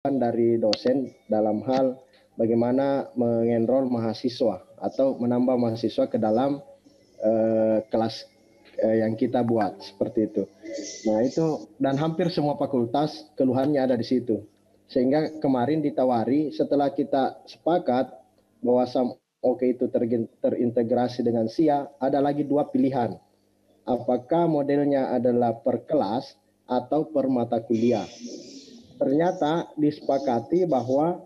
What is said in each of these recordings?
dari dosen dalam hal bagaimana mengenrol mahasiswa atau menambah mahasiswa ke dalam kelas yang kita buat seperti itu. Nah itu, dan hampir semua fakultas keluhannya ada di situ. Sehingga kemarin ditawari setelah kita sepakat bahwa SAMOKE itu terintegrasi dengan SIA, ada lagi dua pilihan. Apakah modelnya adalah per kelas atau per mata kuliah. Ternyata disepakati bahwa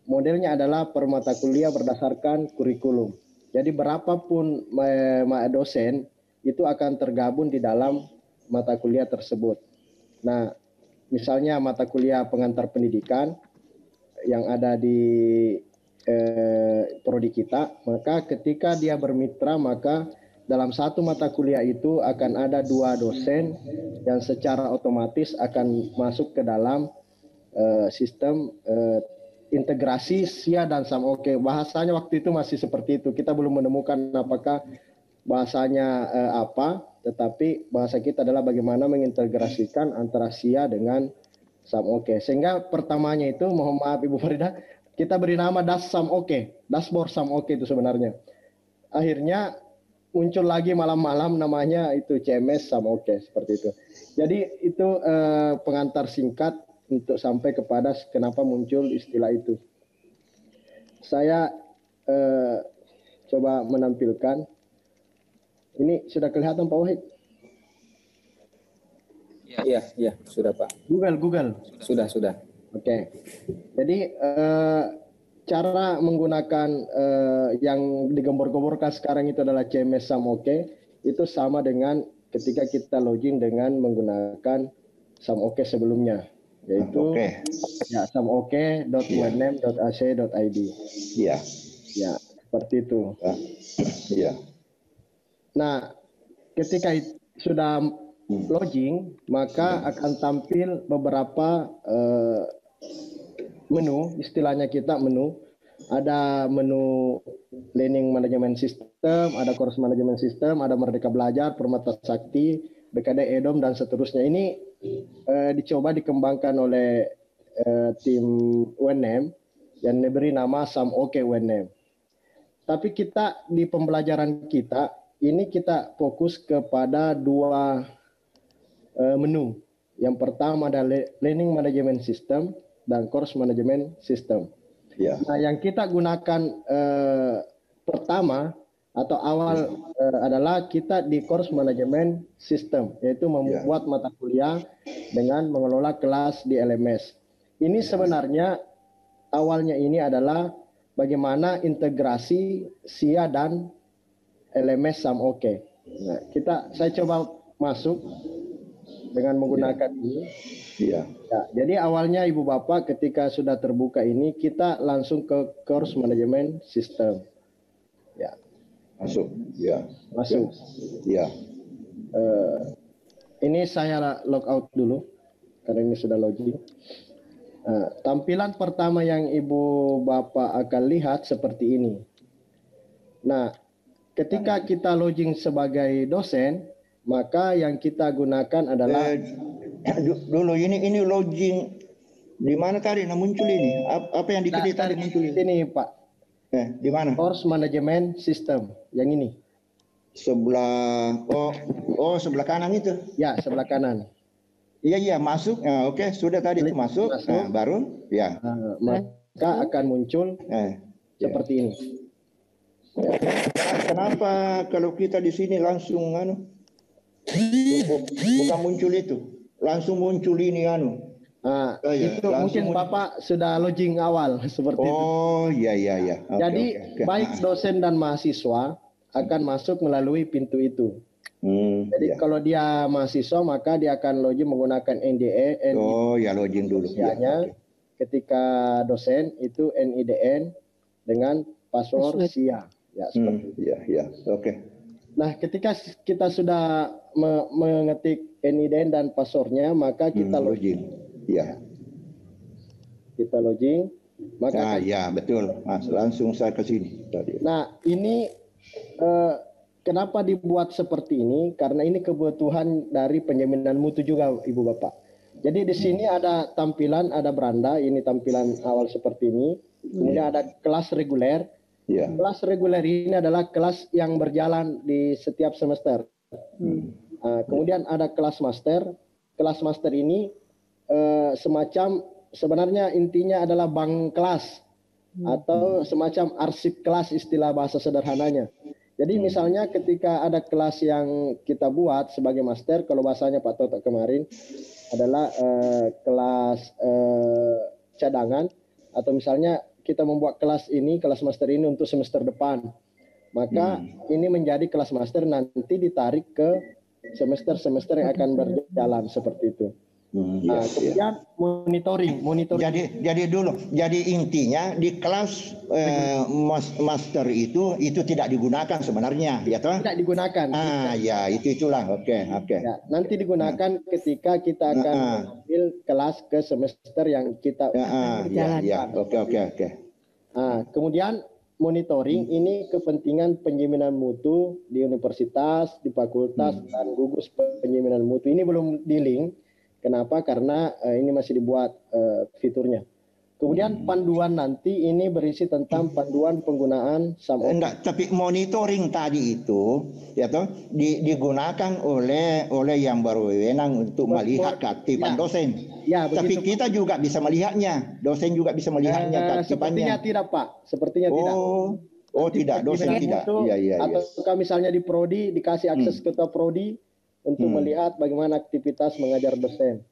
modelnya adalah per mata kuliah berdasarkan kurikulum. Jadi berapapun dosen itu akan tergabung di dalam mata kuliah tersebut. Nah, misalnya mata kuliah pengantar pendidikan yang ada di prodi kita, maka ketika dia bermitra, maka dalam satu mata kuliah itu akan ada dua dosen yang secara otomatis akan masuk ke dalam sistem integrasi SIA dan SAMOKE. Bahasanya waktu itu masih seperti itu. Kita belum menemukan apakah bahasanya apa, tetapi bahasa kita adalah bagaimana mengintegrasikan antara SIA dengan SAMOKE. Sehingga pertamanya itu, mohon maaf Ibu Farida, kita beri nama SAMOKE, dashboard SAMOKE itu sebenarnya. Akhirnya muncul lagi malam-malam namanya itu CMS SAMOKE seperti itu. Jadi itu pengantar singkat untuk sampai kepada kenapa muncul istilah itu. Saya coba menampilkan. Ini sudah kelihatan Pak Wahid? Iya, sudah Pak. Google. Sudah. Oke. Jadi cara menggunakan yang digembor-gemborkan sekarang itu adalah CMS SAMOKE, itu sama dengan ketika kita login dengan menggunakan SAMOKE sebelumnya, yaitu samoke.unm.ac.id. Iya. Ya, seperti itu. Iya. Nah, ketika sudah login, maka akan tampil beberapa menu, istilahnya kita menu. Ada menu Learning Management System, ada Course Management System, ada Merdeka Belajar, Permata Sakti, BKD EDOM, dan seterusnya. Ini dicoba dikembangkan oleh tim UNM yang diberi nama SAMOKE UNM. Tapi kita di pembelajaran kita, ini kita fokus kepada dua menu. Yang pertama adalah Learning Management System dan Course Management System. Ya. Nah, yang kita gunakan pertama atau awal adalah kita di Course Management System, yaitu membuat mata kuliah dengan mengelola kelas di LMS. Ini sebenarnya awalnya ini adalah bagaimana integrasi SIA dan LMS SAMOKE. Nah, saya coba masuk dengan menggunakan ini. Iya. Ya, jadi awalnya Ibu Bapak ketika sudah terbuka ini, kita langsung ke Course Management System. Ya. Masuk. Ya. Masuk. Ya. Ini saya log out dulu karena ini sudah login. Tampilan pertama yang Ibu Bapak akan lihat seperti ini. Nah, ketika kita login sebagai dosen, maka yang kita gunakan adalah dulu ini login di mana tadi muncul ini? Apa yang diketik tadi muncul ini? Ini Pak. Di mana? Course Management System yang ini. Sebelah sebelah kanan itu. Ya, sebelah kanan. Iya masuk. Oke, sudah tadi itu masuk. Nah, baru ya. Maka akan muncul seperti ini. Kenapa kalau kita di sini langsung bukan muncul itu, langsung muncul ini itu mungkin Bapak sudah login awal seperti itu. Oh iya. Jadi baik dosen dan mahasiswa akan masuk melalui pintu itu. Jadi kalau dia mahasiswa maka dia akan login menggunakan NDE. Login dulu. Ketika dosen itu NIDN dengan password SIA. Ya, seperti itu. Iya. Oke. Nah, ketika kita sudah mengetik NIDN dan passwordnya, maka kita login. Iya. Kita login, maka betul. Langsung saya ke sini tadi. Nah, ini kenapa dibuat seperti ini? Karena ini kebutuhan dari penjaminan mutu juga, Ibu Bapak. Jadi di sini ada tampilan, ada beranda, ini tampilan awal seperti ini. Kemudian ada kelas reguler. Ya. Kelas reguler ini adalah kelas yang berjalan di setiap semester. Kemudian ada kelas master. Kelas master ini semacam, sebenarnya intinya adalah bank kelas atau semacam arsip kelas, istilah bahasa sederhananya. Jadi misalnya ketika ada kelas yang kita buat sebagai master, kalau bahasanya Pak Toto kemarin adalah kelas cadangan, atau misalnya kita membuat kelas ini, kelas master ini untuk semester depan, maka ini menjadi kelas master, nanti ditarik ke semester-semester yang akan berjalan seperti itu. Nah, kemudian monitoring. Jadi intinya di kelas master itu tidak digunakan sebenarnya, ya toh? Tidak digunakan. Ya itulah. Oke. Ya, nanti digunakan ketika kita akan ambil kelas ke semester yang kita berjalan. Oke. Nah, kemudian monitoring ini kepentingan penjaminan mutu di universitas, di fakultas, dan gugus penjaminan mutu. Ini belum di-link. Kenapa? Karena ini masih dibuat fiturnya. Kemudian panduan nanti ini berisi tentang panduan penggunaan Enggak, tapi monitoring tadi itu ya toh digunakan oleh yang berwenang untuk melihat keaktifan dosen. Ya, tapi kita juga bisa melihatnya. Dosen juga bisa melihatnya keaktifannya. Sepertinya tidak, Pak. Sepertinya tidak. Oh, tidak, dosen tidak. Iya. Atau misalnya di prodi dikasih akses ketua prodi untuk melihat bagaimana aktivitas mengajar dosen.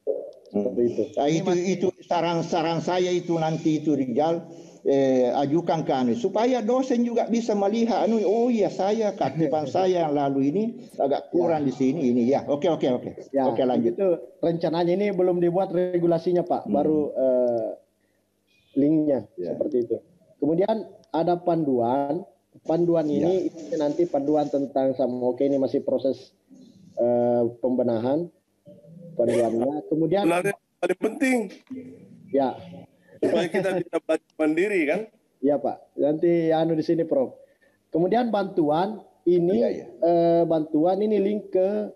Seperti itu. Nah, itu saran saya itu nanti itu Rijal ajukan ke anu supaya dosen juga bisa melihat oh iya saya keaktifan saya yang lalu ini agak kurang di sini ini ya. Oke. Ya, Oke, lanjut. Itu rencananya, ini belum dibuat regulasinya, Pak. Baru linknya seperti itu. Kemudian ada panduan. Panduan ini nanti panduan tentang Samoke ini masih proses pembenahan panduannya. Kemudian paling penting ya supaya kita bisa belajar mandiri kan. Iya, Pak. Nanti di sini, Prof. Kemudian bantuan ini bantuan ini link ke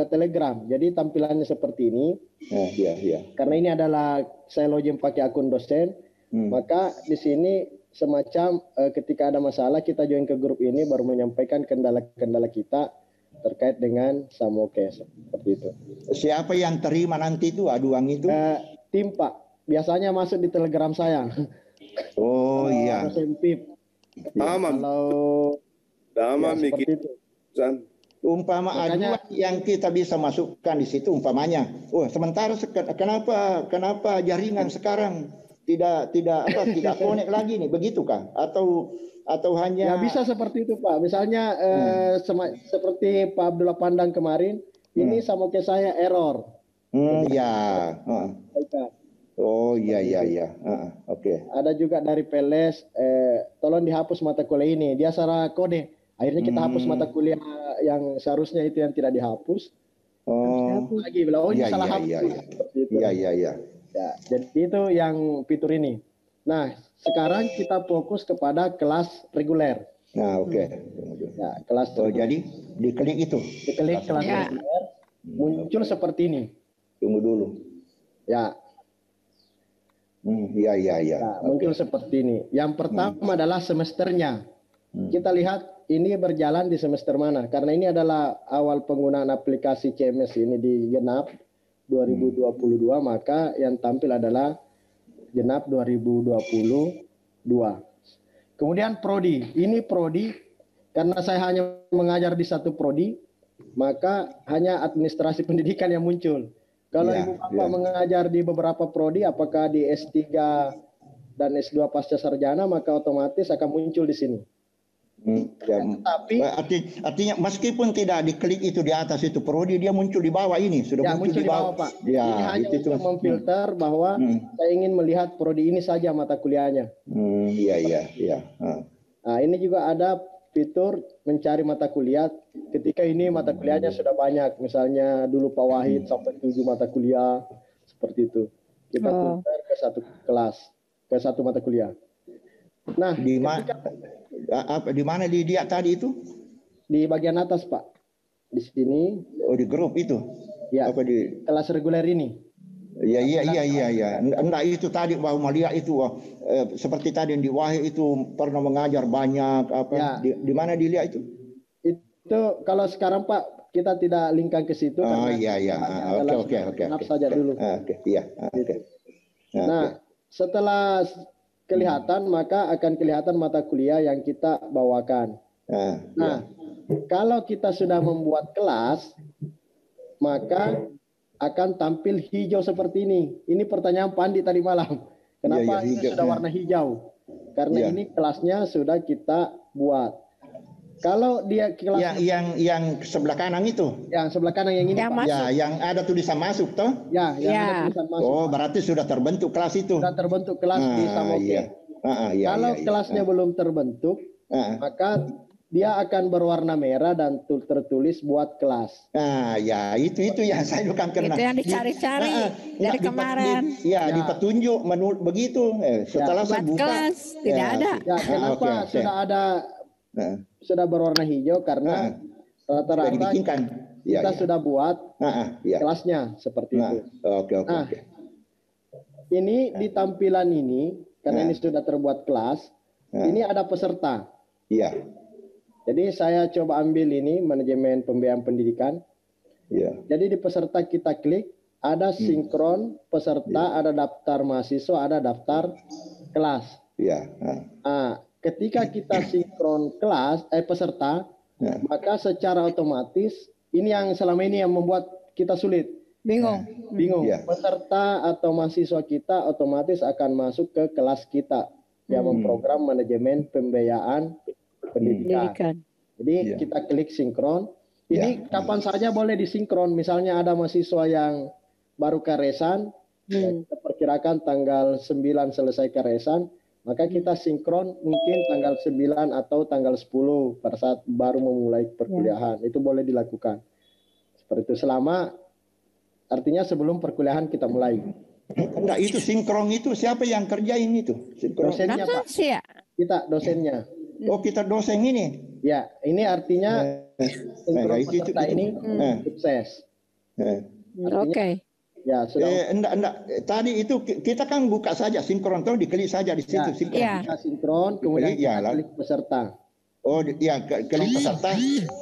Telegram. Jadi tampilannya seperti ini. Iya. Karena ini adalah saya login pakai akun dosen, maka di sini semacam ketika ada masalah kita join ke grup ini baru menyampaikan kendala-kendala kita terkait dengan Samoke seperti itu. Siapa yang terima nanti itu aduan itu? Tim, Pak. Biasanya masuk di Telegram saya. Oh iya. Sempip. Aman. Kalau seperti itu. Umpama aduan yang kita bisa masukkan di situ umpamanya. Sementara kenapa jaringan sekarang tidak connect lagi nih, begitukah? Atau hanya ya bisa seperti itu, Pak. Misalnya seperti Pak Abdullah Pandang kemarin, ini Samoke saya error. Oh iya. Oke. Ada juga dari PLS, tolong dihapus mata kuliah ini. Dia secara kode. Akhirnya kita hapus mata kuliah yang seharusnya itu yang tidak dihapus. Lagi bilang ini salah hapus. Iya. Ya, jadi itu yang fitur ini. Nah, sekarang kita fokus kepada kelas reguler. Nah, oke. Ya, kelas jadi diklik itu. Diklik kelas reguler, muncul seperti ini. Tunggu dulu. Ya. Iya. Nah, muncul seperti ini. Yang pertama adalah semesternya. Kita lihat ini berjalan di semester mana. Karena ini adalah awal penggunaan aplikasi CMS ini di Genap 2022, maka yang tampil adalah Genap 2022. Kemudian prodi. Ini prodi, karena saya hanya mengajar di satu prodi, maka hanya administrasi pendidikan yang muncul. Kalau Ibu Bapak mengajar di beberapa prodi, apakah di S3 dan S2 pasca sarjana, maka otomatis akan muncul di sini. Tapi artinya meskipun tidak diklik itu di atas itu prodi, dia muncul di bawah ini, sudah muncul di bawah, Pak. Ya, ini hanya untuk memfilter bahwa saya ingin melihat prodi ini saja mata kuliahnya. Iya. Nah, ini juga ada fitur mencari mata kuliah ketika ini mata kuliahnya sudah banyak. Misalnya dulu Pak Wahid sampai 7 mata kuliah seperti itu. Kita filter ke satu kelas, ke satu mata kuliah. Nah, di mana di dia tadi itu? Di bagian atas, Pak. Di sini. Oh, di grup itu. Ya. Kelas reguler ini. Iya. Enggak itu tadi bahwa melihat itu seperti tadi yang di Wahid itu pernah mengajar banyak apa Ya. di mana dilihat itu? Itu kalau sekarang Pak kita tidak linkkan ke situ Oh karena iya. Oke. Maaf saja dulu. Oke, iya. Oke. Nah, setelah kelihatan maka akan kelihatan mata kuliah yang kita bawakan. Nah, kalau kita sudah membuat kelas, maka akan tampil hijau seperti ini. Ini pertanyaan Pandi tadi malam. Kenapa Iya, ini hijau, sudah ya. warna hijau? Karena Iya. ini kelasnya sudah kita buat. Kalau dia kelas Yang sebelah kanan itu. yang sebelah kanan yang ini Yang Pak. masuk. Ya, yang ada tulisan masuk toh? Ya, yang Ya. ada tulisan masuk. Oh, Pak. berarti sudah terbentuk kelas itu. Sudah terbentuk kelas di Samoke. Iya. Kalau kelasnya belum terbentuk, maka dia akan berwarna merah dan tertulis buat kelas. Ya itu yang saya bukan kena. Itu yang dicari-cari dari kemarin. Di petunjuk menurut begitu. Setelah saya Buat buka. kelas tidak ada. Ya, kenapa oke. sudah ada sudah berwarna hijau karena Sudah rata-rata dibikinkan. kita sudah buat Iya. kelasnya seperti itu. Oke. Nah, ini di tampilan ini karena ini sudah terbuat kelas, ini ada peserta. Iya. Jadi saya coba ambil ini manajemen pembiayaan pendidikan. Iya. Jadi di peserta kita klik, ada sinkron peserta, ada daftar mahasiswa, ada daftar kelas. Iya. Nah, ketika kita sinkron kelas peserta, maka secara otomatis ini yang selama ini yang membuat kita sulit. Bingung. Bingung. Iya. Peserta atau mahasiswa kita otomatis akan masuk ke kelas kita yang memprogram manajemen pembiayaan pendidikan. Jadi kita klik sinkron. Ini kapan saja boleh disinkron. Misalnya ada mahasiswa yang baru karesan, kita perkirakan tanggal 9 selesai karesan, maka kita sinkron mungkin tanggal 9 atau tanggal 10 pada saat baru memulai perkuliahan. Itu boleh dilakukan. Seperti itu selama artinya sebelum perkuliahan kita mulai. Enggak, itu sinkron itu siapa yang kerjain itu? Sinkron. Dosennya Pak. Ya. Kita dosennya. Oh, kita dosen ini. Ya, ini artinya sinkron peserta ini sukses. Oke. Ya, sudah. Enggak. Tadi itu kita kan buka saja sinkron tuh diklik saja di situ sinkron. Iya. Kita sinkron, kemudian kita klik peserta. Oh, ya klik peserta.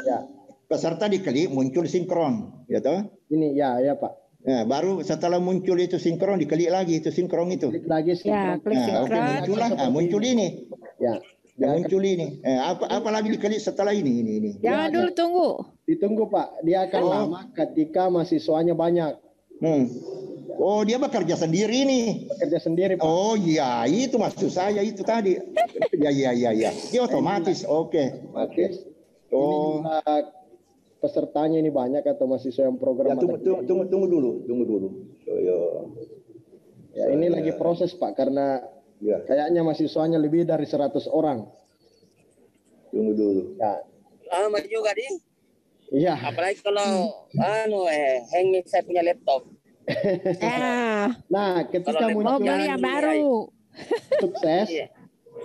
Ya. Peserta diklik muncul sinkron, ya toh? Ini ya Pak. Nah, baru setelah muncul itu sinkron diklik lagi itu sinkron itu. Klik lagi Ya, sinkron. klik sinkron. Muncul ini. Ya. Muncul ini. Apa lagi diklik setelah ini? Jangan dulu tunggu. Ditunggu Pak, dia akan lama ketika mahasiswanya banyak. Oh, dia bekerja sendiri nih. Bekerja sendiri Pak. Oh iya, itu maksud saya itu tadi. Ya. Dia otomatis. Oke. Otomatis. Oh. Ini juga pesertanya ini banyak atau mahasiswa yang program. Ya, tunggu dulu. Ya, ini lagi proses Pak karena kayaknya mahasiswanya lebih dari 100 orang. Tunggu dulu. Ya. Lama juga Din. Iya. Apalagi kalau hanging saya punya laptop. Nah, ketika Kalau muncul Beli yang baru. sukses,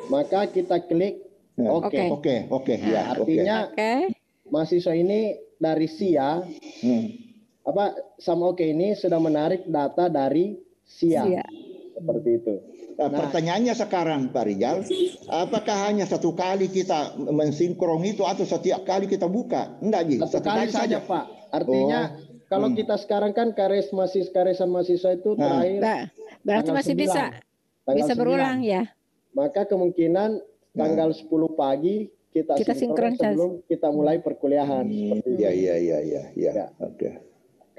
Maka kita klik Oke. Ya, artinya mahasiswa ini dari SIA sama ini sudah menarik data dari SIA. Seperti itu. Pertanyaannya sekarang Pak Rijal, apakah hanya satu kali kita mensinkron itu atau setiap kali kita buka? Enggak, Ji. Satu kali saja Pak. Artinya kalau kita sekarang kan karesan mahasiswa itu terakhir. Berarti masih 9. bisa Tanggal berulang 9. ya. Maka kemungkinan tanggal 10 pagi kita sinkron sebelum kita mulai perkuliahan. Iya. Oke.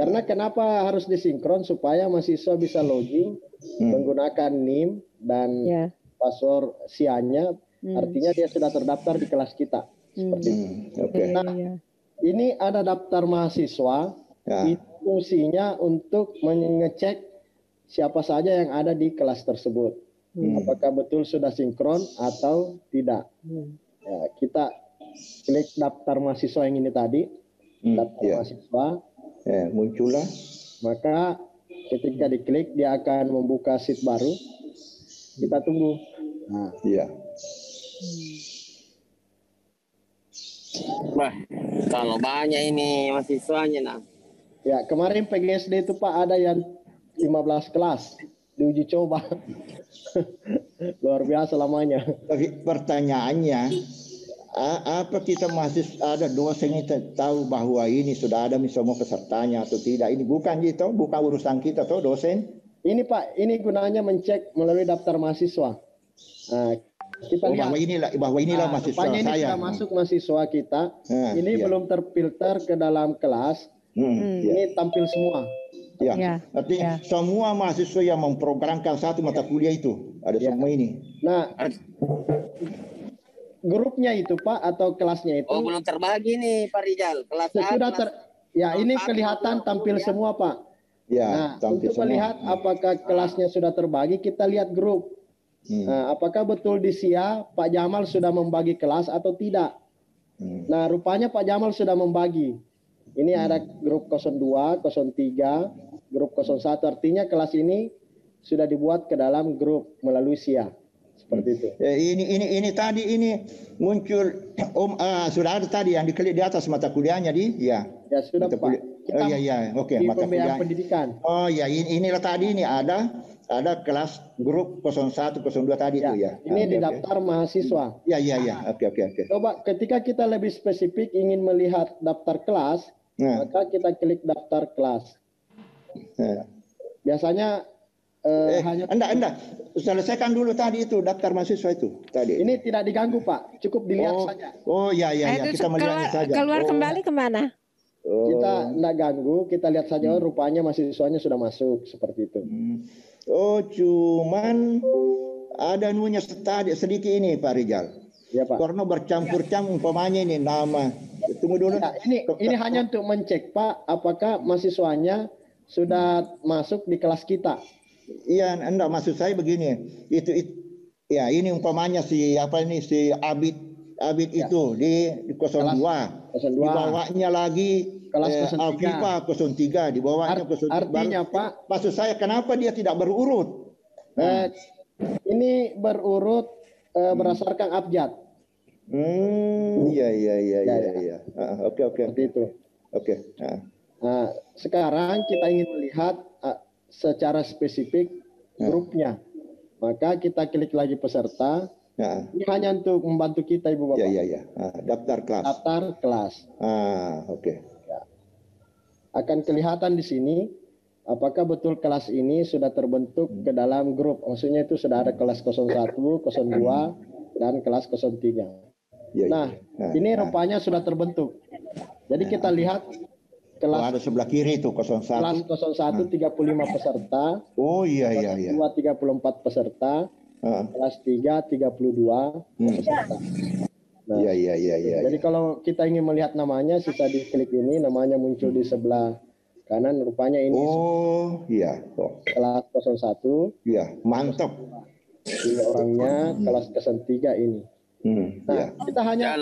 Karena kenapa harus disinkron supaya mahasiswa bisa login menggunakan NIM dan password SIA-nya, artinya dia sudah terdaftar di kelas kita. Seperti itu. Nah, ini ada daftar mahasiswa, itu fungsinya untuk mengecek siapa saja yang ada di kelas tersebut. Apakah betul sudah sinkron atau tidak. Ya, kita klik daftar mahasiswa yang ini tadi, daftar mahasiswa. Muncullah. Maka ketika diklik dia akan membuka sheet baru. Kita tunggu. Nah, Wah, kalau banyak ini mahasiswanya nah. Ya, kemarin PGSD itu Pak ada yang 15 kelas diuji coba. Luar biasa lamanya. Tapi pertanyaannya, apa kita masih ada dosen yang tahu bahwa ini sudah ada semua pesertanya atau tidak? Ini bukan gitu, bukan urusan kita toh dosen. Ini Pak, ini gunanya mencek melalui daftar mahasiswa. Nah, kita lihat bahwa inilah mahasiswa rupanya ini saya. sudah masuk mahasiswa kita. Ini iya. belum terfilter ke dalam kelas. Ini tampil semua. Ya, Ya, artinya semua mahasiswa yang memprogramkan satu mata kuliah itu ada semua ini. Nah, grupnya itu Pak atau kelasnya itu Oh, belum terbagi nih Pak Rizal. Kelas A, sudah kelas ya ini kelas kelihatan satu, tampil ya. semua Pak. Ya, Nah, tampil untuk semua. melihat apakah kelasnya sudah terbagi, kita lihat grup. Nah, apakah betul di SIA Pak Jamal sudah membagi kelas atau tidak? Nah, rupanya Pak Jamal sudah membagi. Ini ada grup 02, 03, grup 01. Artinya kelas ini sudah dibuat ke dalam grup melalui SIA. Seperti itu. Ini tadi ini muncul sudah ada tadi yang diklik di atas mata kuliahnya Ya sudah mata Pak. kuliah. Kita Oke, di mata pembiayaan kuliah. pendidikan. Oh ya, inilah tadi ini ada kelas grup 01, 02 tadi Ya, itu ya. ini di daftar mahasiswa. Ya. Oke. Coba ketika kita lebih spesifik ingin melihat daftar kelas, Nah. maka kita klik daftar kelas. Nah. Biasanya hanya Enggak. Selesaikan dulu tadi itu daftar mahasiswa itu tadi. ini tidak diganggu Pak, cukup dilihat saja. Oh ya. Itu Kita melihatnya saja. keluar kembali kemana? Kita tidak ganggu, kita lihat saja rupanya mahasiswanya sudah masuk seperti itu. Oh, cuman ada nunya tadi sedikit ini Pak Rizal. Ya Pak. Karena bercampur-campur umpamanya ini nama. Tunggu dulu. Ya, ini hanya untuk mencek Pak, apakah mahasiswanya sudah masuk di kelas kita. Iya, enggak, maksud saya begini. Itu ya ini umpamanya si Abid Ya. itu di 02. 02. Di bawahnya lagi Kelas 03. Alkifa 03 di bawahnya 03. Artinya Pak, Maksud saya kenapa dia tidak berurut? ini berurut berdasarkan abjad. Iya. Oke. Seperti itu. Oke. Nah, sekarang kita ingin melihat secara spesifik grupnya. Maka kita klik lagi peserta. Ini hanya untuk membantu kita Ibu Bapak. Iya. Daftar kelas. Daftar kelas. Oke. Akan kelihatan di sini apakah betul kelas ini sudah terbentuk ke dalam grup. Maksudnya itu sudah ada kelas 01, 02, dan kelas 03. Nah, ini rupanya sudah terbentuk. Jadi kita lihat kelas ada sebelah kiri itu 01. Kelas 01 35 peserta. Oh iya. 2 34 peserta. Kelas 3 32 peserta. Nah, Iya. jadi kalau kita ingin melihat namanya, sisa diklik ini namanya muncul di sebelah kanan. Rupanya ini Oh iya. kelas 01. Iya, mantap. Ini orangnya kelas 03 ini. Nah, kita hanya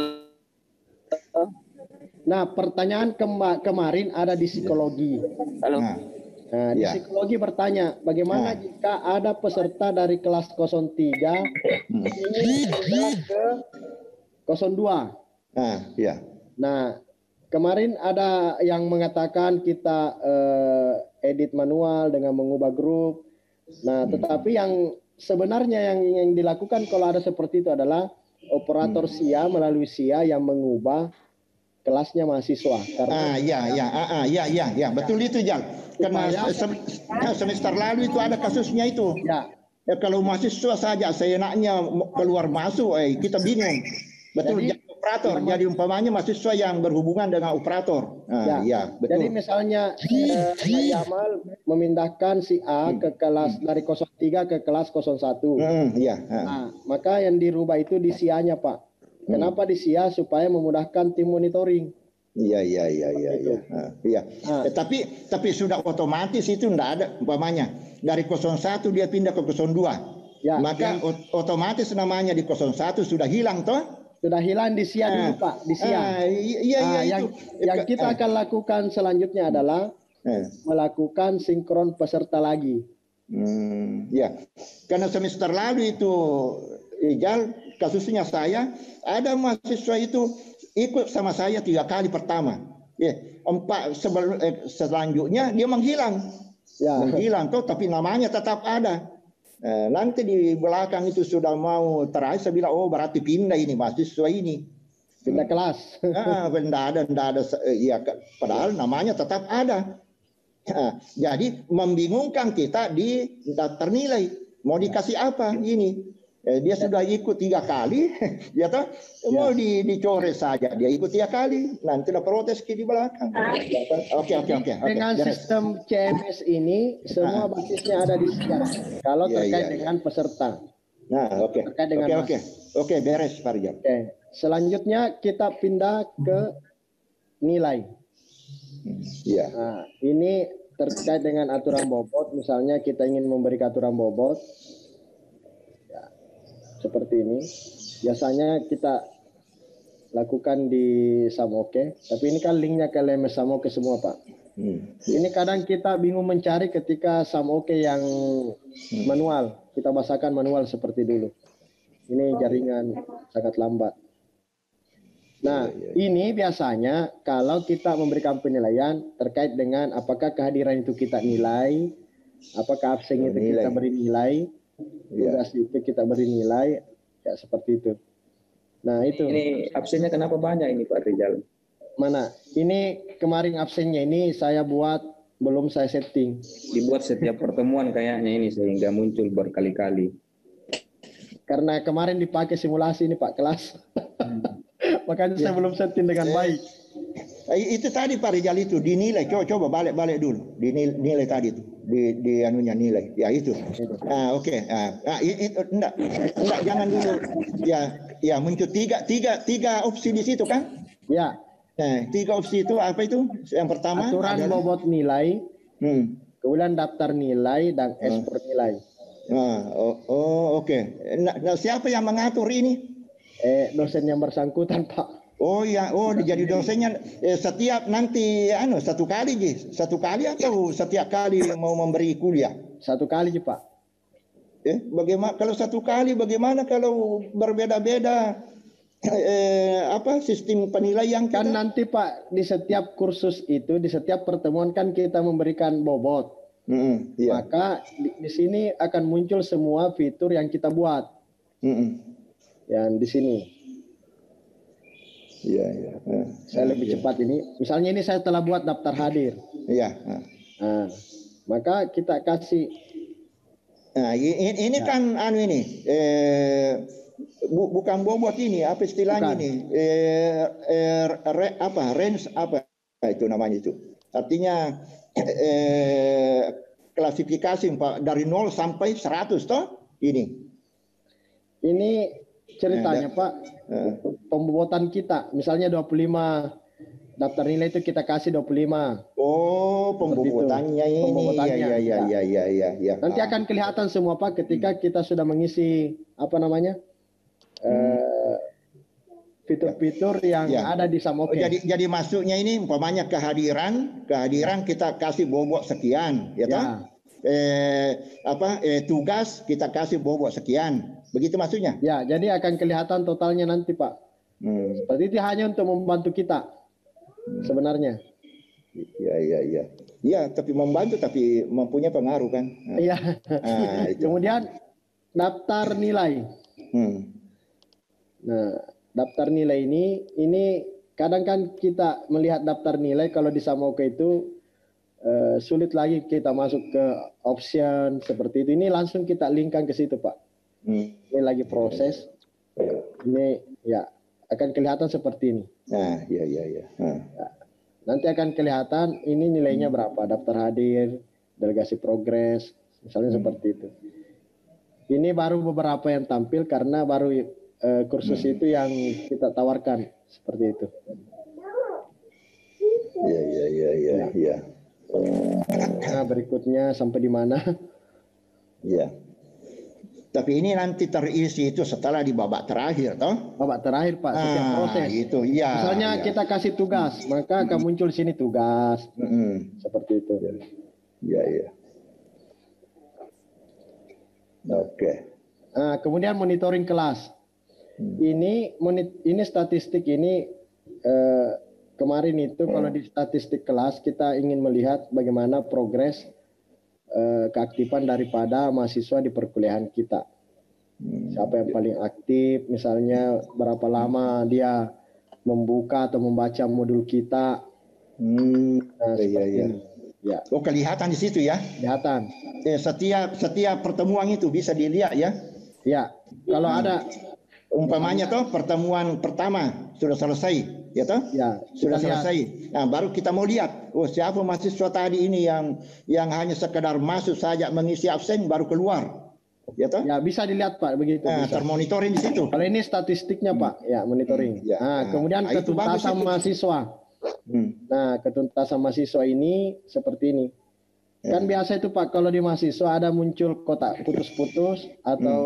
Nah, pertanyaan kemarin ada di psikologi. Halo. Nah, di psikologi bertanya, bagaimana jika ada peserta dari kelas 03 ingin pindah ke 02? Iya. Nah, kemarin ada yang mengatakan kita edit manual dengan mengubah grup. Nah, tetapi yang sebenarnya yang dilakukan kalau ada seperti itu adalah operator SIA melalui SIA yang mengubah kelasnya mahasiswa. Karena Iya, betul itu Jal. Karena semester lalu itu ada kasusnya itu. Ya. Kalau mahasiswa saja seenaknya keluar masuk, kita bingung. Betul, jadi operator. Jadi umpamanya mahasiswa yang berhubungan dengan operator. Betul. Jadi misalnya Pak Jamal memindahkan si A ke kelas dari 03 ke kelas 01. Nah, maka yang dirubah itu di SIA-nya, Pak. Kenapa di SIA? Supaya memudahkan tim monitoring. Iya. Tapi sudah otomatis itu enggak ada umpamanya. Dari 01 dia pindah ke 02. Maka otomatis namanya di 01 sudah hilang toh? Sudah hilang di SIA dulu Pak, di SIA. Yang kita akan lakukan selanjutnya adalah melakukan sinkron peserta lagi. Karena semester lalu itu Ijal, kasusnya saya ada mahasiswa itu ikut sama saya 3 kali pertama. Selanjutnya dia menghilang. Ya. menghilang toh, tapi namanya tetap ada. Nanti di belakang itu sudah mau terakhir saya bilang, oh berarti pindah ini mahasiswa ini. Pindah kelas. Tidak ada, ya, padahal namanya tetap ada. Jadi membingungkan kita di daftar nilai. Mau dikasih apa ini? Dia sudah ikut 3 kali, ya toh, mau dicoret saja. Dia ikut 3 kali, nanti ada protes di belakang. Oke. Dengan sistem CMS ini, semua basisnya ada di sini. Kalau terkait dengan peserta. Nah, oke. Terkait dengan Oke, beres Pak Rijal. Oke. Selanjutnya kita pindah ke nilai. Iya. Nah, ini terkait dengan aturan bobot. Misalnya kita ingin memberi aturan bobot. Ya, seperti ini. Biasanya kita lakukan di Samoke. Tapi ini kan linknya ke LMS Samoke semua, Pak. Ini kadang kita bingung mencari ketika Samoke yang manual. Kita bahasakan manual seperti dulu. Ini jaringan sangat lambat. Nah, ini biasanya kalau kita memberikan penilaian terkait dengan apakah kehadiran itu kita nilai, apakah absen itu kita beri nilai, tugas itu kita beri nilai, ya seperti itu. Nah, itu. Ini absennya kenapa banyak ini Pak Rijal? Mana? Ini kemarin absennya ini saya buat, belum saya setting. Dibuat setiap pertemuan kayaknya ini sehingga muncul berkali-kali. Karena kemarin dipakai simulasi ini Pak kelas. Makanya saya belum setting dengan baik. Itu tadi Pak Rijal itu dinilai. Coba balik dulu. Dinilai tadi itu. Di anunya nilai. Ya itu. Oke. Itu enggak jangan dulu. Ya muncul tiga opsi di situ kan? Ya. Nah, 3 opsi itu apa itu? Yang pertama aturan bobot nilai, kemudian daftar nilai dan ekspor nilai. Oke. Nah, siapa yang mengatur ini? Dosen yang bersangkutan, Pak. Oh ya, jadi dosennya setiap nanti satu kali atau setiap kali mau memberi kuliah? 1 kali, Pak. Bagaimana kalau 1 kali? Bagaimana kalau berbeda-beda sistem penilaian kita? Kan nanti Pak di setiap kursus itu, di setiap pertemuan kan kita memberikan bobot. Maka di sini akan muncul semua fitur yang kita buat. Yang di sini. Iya. Saya lebih cepat ini. Misalnya ini saya telah buat daftar hadir. Iya. Nah, maka kita kasih. Nah, ini kan bukan bobot ini, apa istilahnya ini? Range apa itu namanya itu? Artinya klasifikasi Pak dari 0 sampai 100 toh ini. Ini ceritanya Pak, pembobotan kita, misalnya 25 daftar nilai itu kita kasih 25. Oh, pembobotannya ini. Pembobotannya. Ya. Nanti akan kelihatan semua Pak ketika kita sudah mengisi fitur-fitur yang ada di Samoke. Jadi masuknya ini umpamanya kehadiran kita kasih bobot sekian, ya toh? Tugas kita kasih bobot sekian. Begitu maksudnya? Ya, jadi akan kelihatan totalnya nanti, Pak. Seperti itu hanya untuk membantu kita sebenarnya. Iya. Ya, tapi membantu tapi mempunyai pengaruh kan. Iya. Kemudian daftar nilai. Nah, daftar nilai ini kadang kan kita melihat daftar nilai kalau di Samoke itu sulit lagi kita masuk ke option seperti itu. Ini langsung kita linkkan ke situ, Pak. Ini lagi proses. Ini ya akan kelihatan seperti ini. Nah, iya. Nanti akan kelihatan ini nilainya berapa, daftar hadir, delegasi progres, misalnya seperti itu. Ini baru beberapa yang tampil karena baru kursus itu yang kita tawarkan seperti itu. Iya. Nah, berikutnya sampai di mana? Iya. Tapi ini nanti terisi itu setelah di babak terakhir, toh? Babak terakhir, Pak, setiap proses. Itu, iya. Misalnya kita kasih tugas, maka akan muncul sini tugas. Seperti itu. Iya. Oke. Nah, kemudian monitoring kelas. Ini statistik ini kemarin itu kalau di statistik kelas kita ingin melihat bagaimana progres keaktifan daripada mahasiswa di perkuliahan kita. Siapa yang paling aktif, misalnya berapa lama dia membuka atau membaca modul kita. Nah, Iya, iya. ini. Ya, Oh, kelihatan di situ ya. kelihatan. Setiap pertemuan itu bisa dilihat ya. Ya, kalau ada Umpamanya toh pertemuan pertama sudah selesai, ya toh? ya Sudah kita lihat. selesai. Nah, baru kita mau lihat, oh siapa mahasiswa tadi ini yang hanya sekedar masuk saja mengisi absen baru keluar. Ya toh? Ya, bisa dilihat Pak begitu. Nah, Bisa. termonitoring di situ. Kalau ini statistiknya Pak, ya monitoring. Ya. Nah, kemudian Nah, itu bagus ketuntasan itu. mahasiswa. Nah, ketuntasan mahasiswa ini seperti ini. Kan biasa itu Pak, kalau di mahasiswa ada muncul kotak putus-putus atau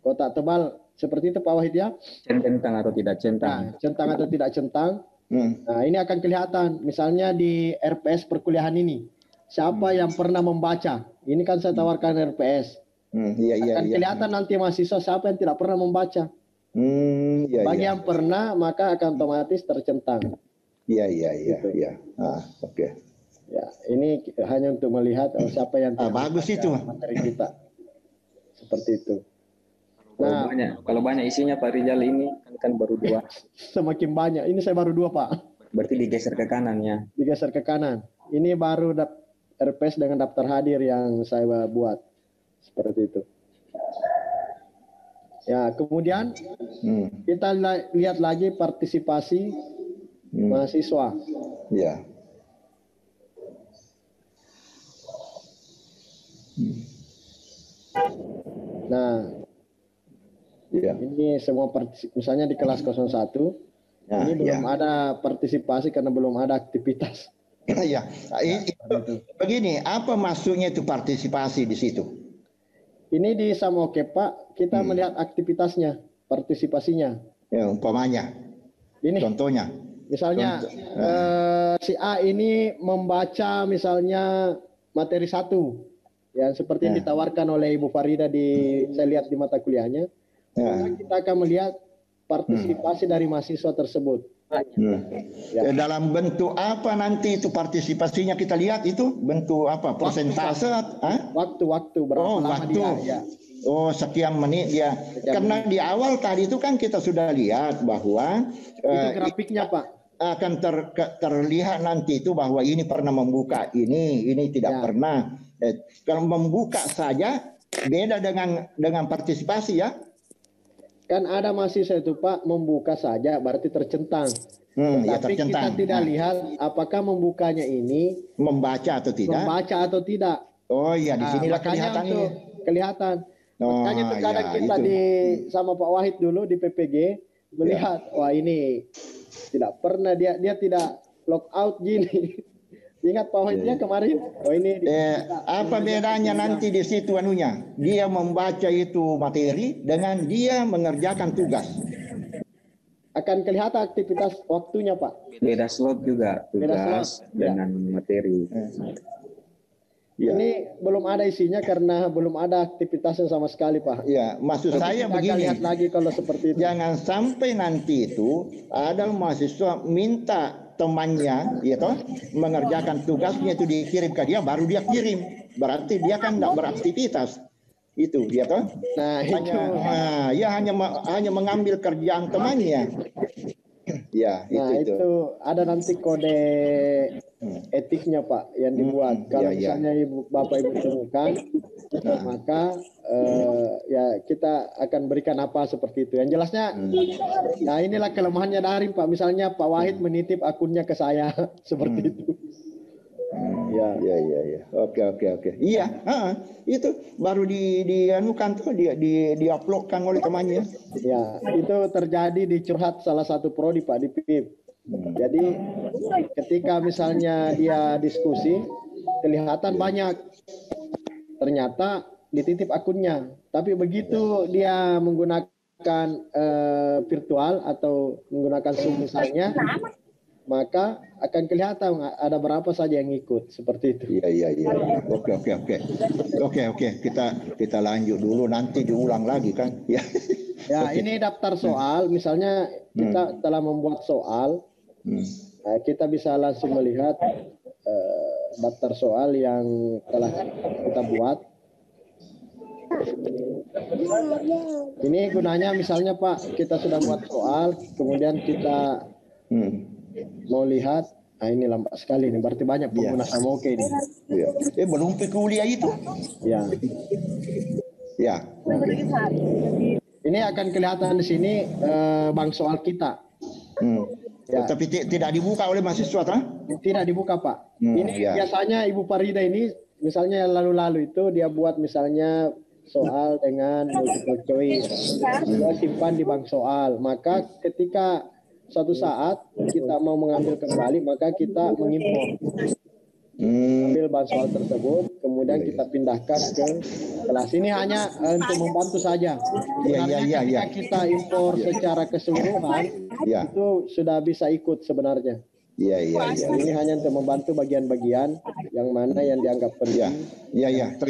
kotak tebal seperti itu Pak Wahid ya. Centang atau tidak centang. Nah, centang atau tidak centang. Nah, ini akan kelihatan. Misalnya di RPS perkuliahan ini, siapa yang pernah membaca? Ini kan saya tawarkan RPS. Iya, iya, Akan iya. kelihatan nanti mahasiswa siapa yang tidak pernah membaca. Iya, Bagi iya. yang pernah, maka akan otomatis tercentang. Iya, iya, iya, Gitu. iya. Oke. Ya, ini hanya untuk melihat siapa yang tidak Bagus membaca itu. materi kita. Seperti itu. Kalau banyak isinya Pak Rizal ini kan baru 2. Semakin banyak. Ini saya baru 2 Pak. Berarti digeser ke kanan ya. Digeser ke kanan. Ini baru RPS dengan daftar hadir yang saya buat. Seperti itu. Ya, kemudian kita lihat lagi partisipasi mahasiswa. Iya. Nah, Iya. ini semua misalnya di kelas 01, Nah, ini belum iya. ada partisipasi karena belum ada aktivitas. Iya. Begini, apa maksudnya itu partisipasi di situ? Ini di Samoke Pak, kita melihat aktivitasnya, partisipasinya. Ya, umpamanya, Ini contohnya. misalnya si A ini membaca misalnya materi 1, yang seperti yang ditawarkan oleh Ibu Farida saya lihat di mata kuliahnya. Maka kita akan melihat partisipasi dari mahasiswa tersebut. Dalam bentuk apa nanti itu partisipasinya kita lihat itu? Bentuk apa? Persentase? Waktu berapa lama waktu. dia. Ya. Oh, sekian menit ya. Karena di awal tadi itu kan kita sudah lihat bahwa Itu grafiknya Pak. akan terlihat nanti itu bahwa ini pernah membuka ini tidak pernah. Kalau membuka saja beda dengan partisipasi ya. Kan ada mahasiswa itu Pak membuka saja berarti tercentang. Ya, Tapi kita tercentang. tidak lihat apakah membukanya ini Membaca atau tidak? membaca atau tidak. Oh iya, di sinilah makanya kelihatan untuk ini. kelihatan. Oh, Makanya itu kadang ya, kita itu. sama Pak Wahid dulu di PPG melihat wah ini tidak pernah dia tidak lock out gini. Ingat Pak Wahidnya kemarin? Oh ini Apa bedanya nanti di situ anunya? Dia membaca itu materi dengan dia mengerjakan tugas. akan kelihatan aktivitas waktunya Pak. Beda slot juga Beda tugas slot, ya. dengan materi. Ya. Ini belum ada isinya karena belum ada aktivitasnya sama sekali Pak. Ya, maksud saya Kita akan begini. lihat lagi kalau seperti itu. Jangan sampai nanti itu ada mahasiswa minta temannya, ya toh, mengerjakan tugasnya itu dikirim ke dia, baru dia kirim. Berarti dia kan tidak beraktivitas. Itu dia toh. Nah, itu. Hanya mengambil kerjaan temannya. Ya, Nah, itu ada nanti kode etiknya Pak yang dibuat. Kalau misalnya Bapak Ibu temukan, maka ya kita akan berikan apa seperti itu. Yang jelasnya, nah inilah kelemahannya daring Pak. Misalnya Pak Wahid menitip akunnya ke saya seperti itu. Ya. Oke. Iya, itu baru dianukan tuh diuploadkan oleh temannya. Ya, itu terjadi di curhat salah satu prodi Pak di PIP. Jadi ketika misalnya dia diskusi, kelihatan banyak. Ternyata dititip akunnya. Tapi begitu dia menggunakan virtual atau menggunakan Zoom misalnya, maka akan kelihatan ada berapa saja yang ikut seperti itu. Iya. Oke. Kita lanjut dulu, nanti diulang lagi kan. Ya. Ya, ini daftar soal. Misalnya kita telah membuat soal, kita bisa langsung melihat daftar soal yang telah kita buat. Ini gunanya misalnya Pak, kita sudah buat soal, kemudian kita mau lihat, nah ini lambat sekali nih, berarti banyak pengguna Samoke ini. Iya. Belum pergi kuliah itu. Ya. Ya. Ini akan kelihatan di sini bank soal kita. Ya. Tapi tidak dibuka oleh mahasiswa, tak? Tidak dibuka Pak. Ini biasanya Ibu Farida ini, misalnya yang lalu-lalu itu dia buat misalnya soal dengan multiple choice, dia simpan di bank soal. Maka ketika suatu saat kita mau mengambil kembali, maka kita mengimpor, ambil bank soal tersebut, kemudian kita pindahkan ke kelas. Ini hanya untuk membantu saja. Sebenarnya ketika kita impor secara keseluruhan, itu sudah bisa ikut sebenarnya. Ini hanya untuk membantu bagian-bagian yang mana yang dianggap penting.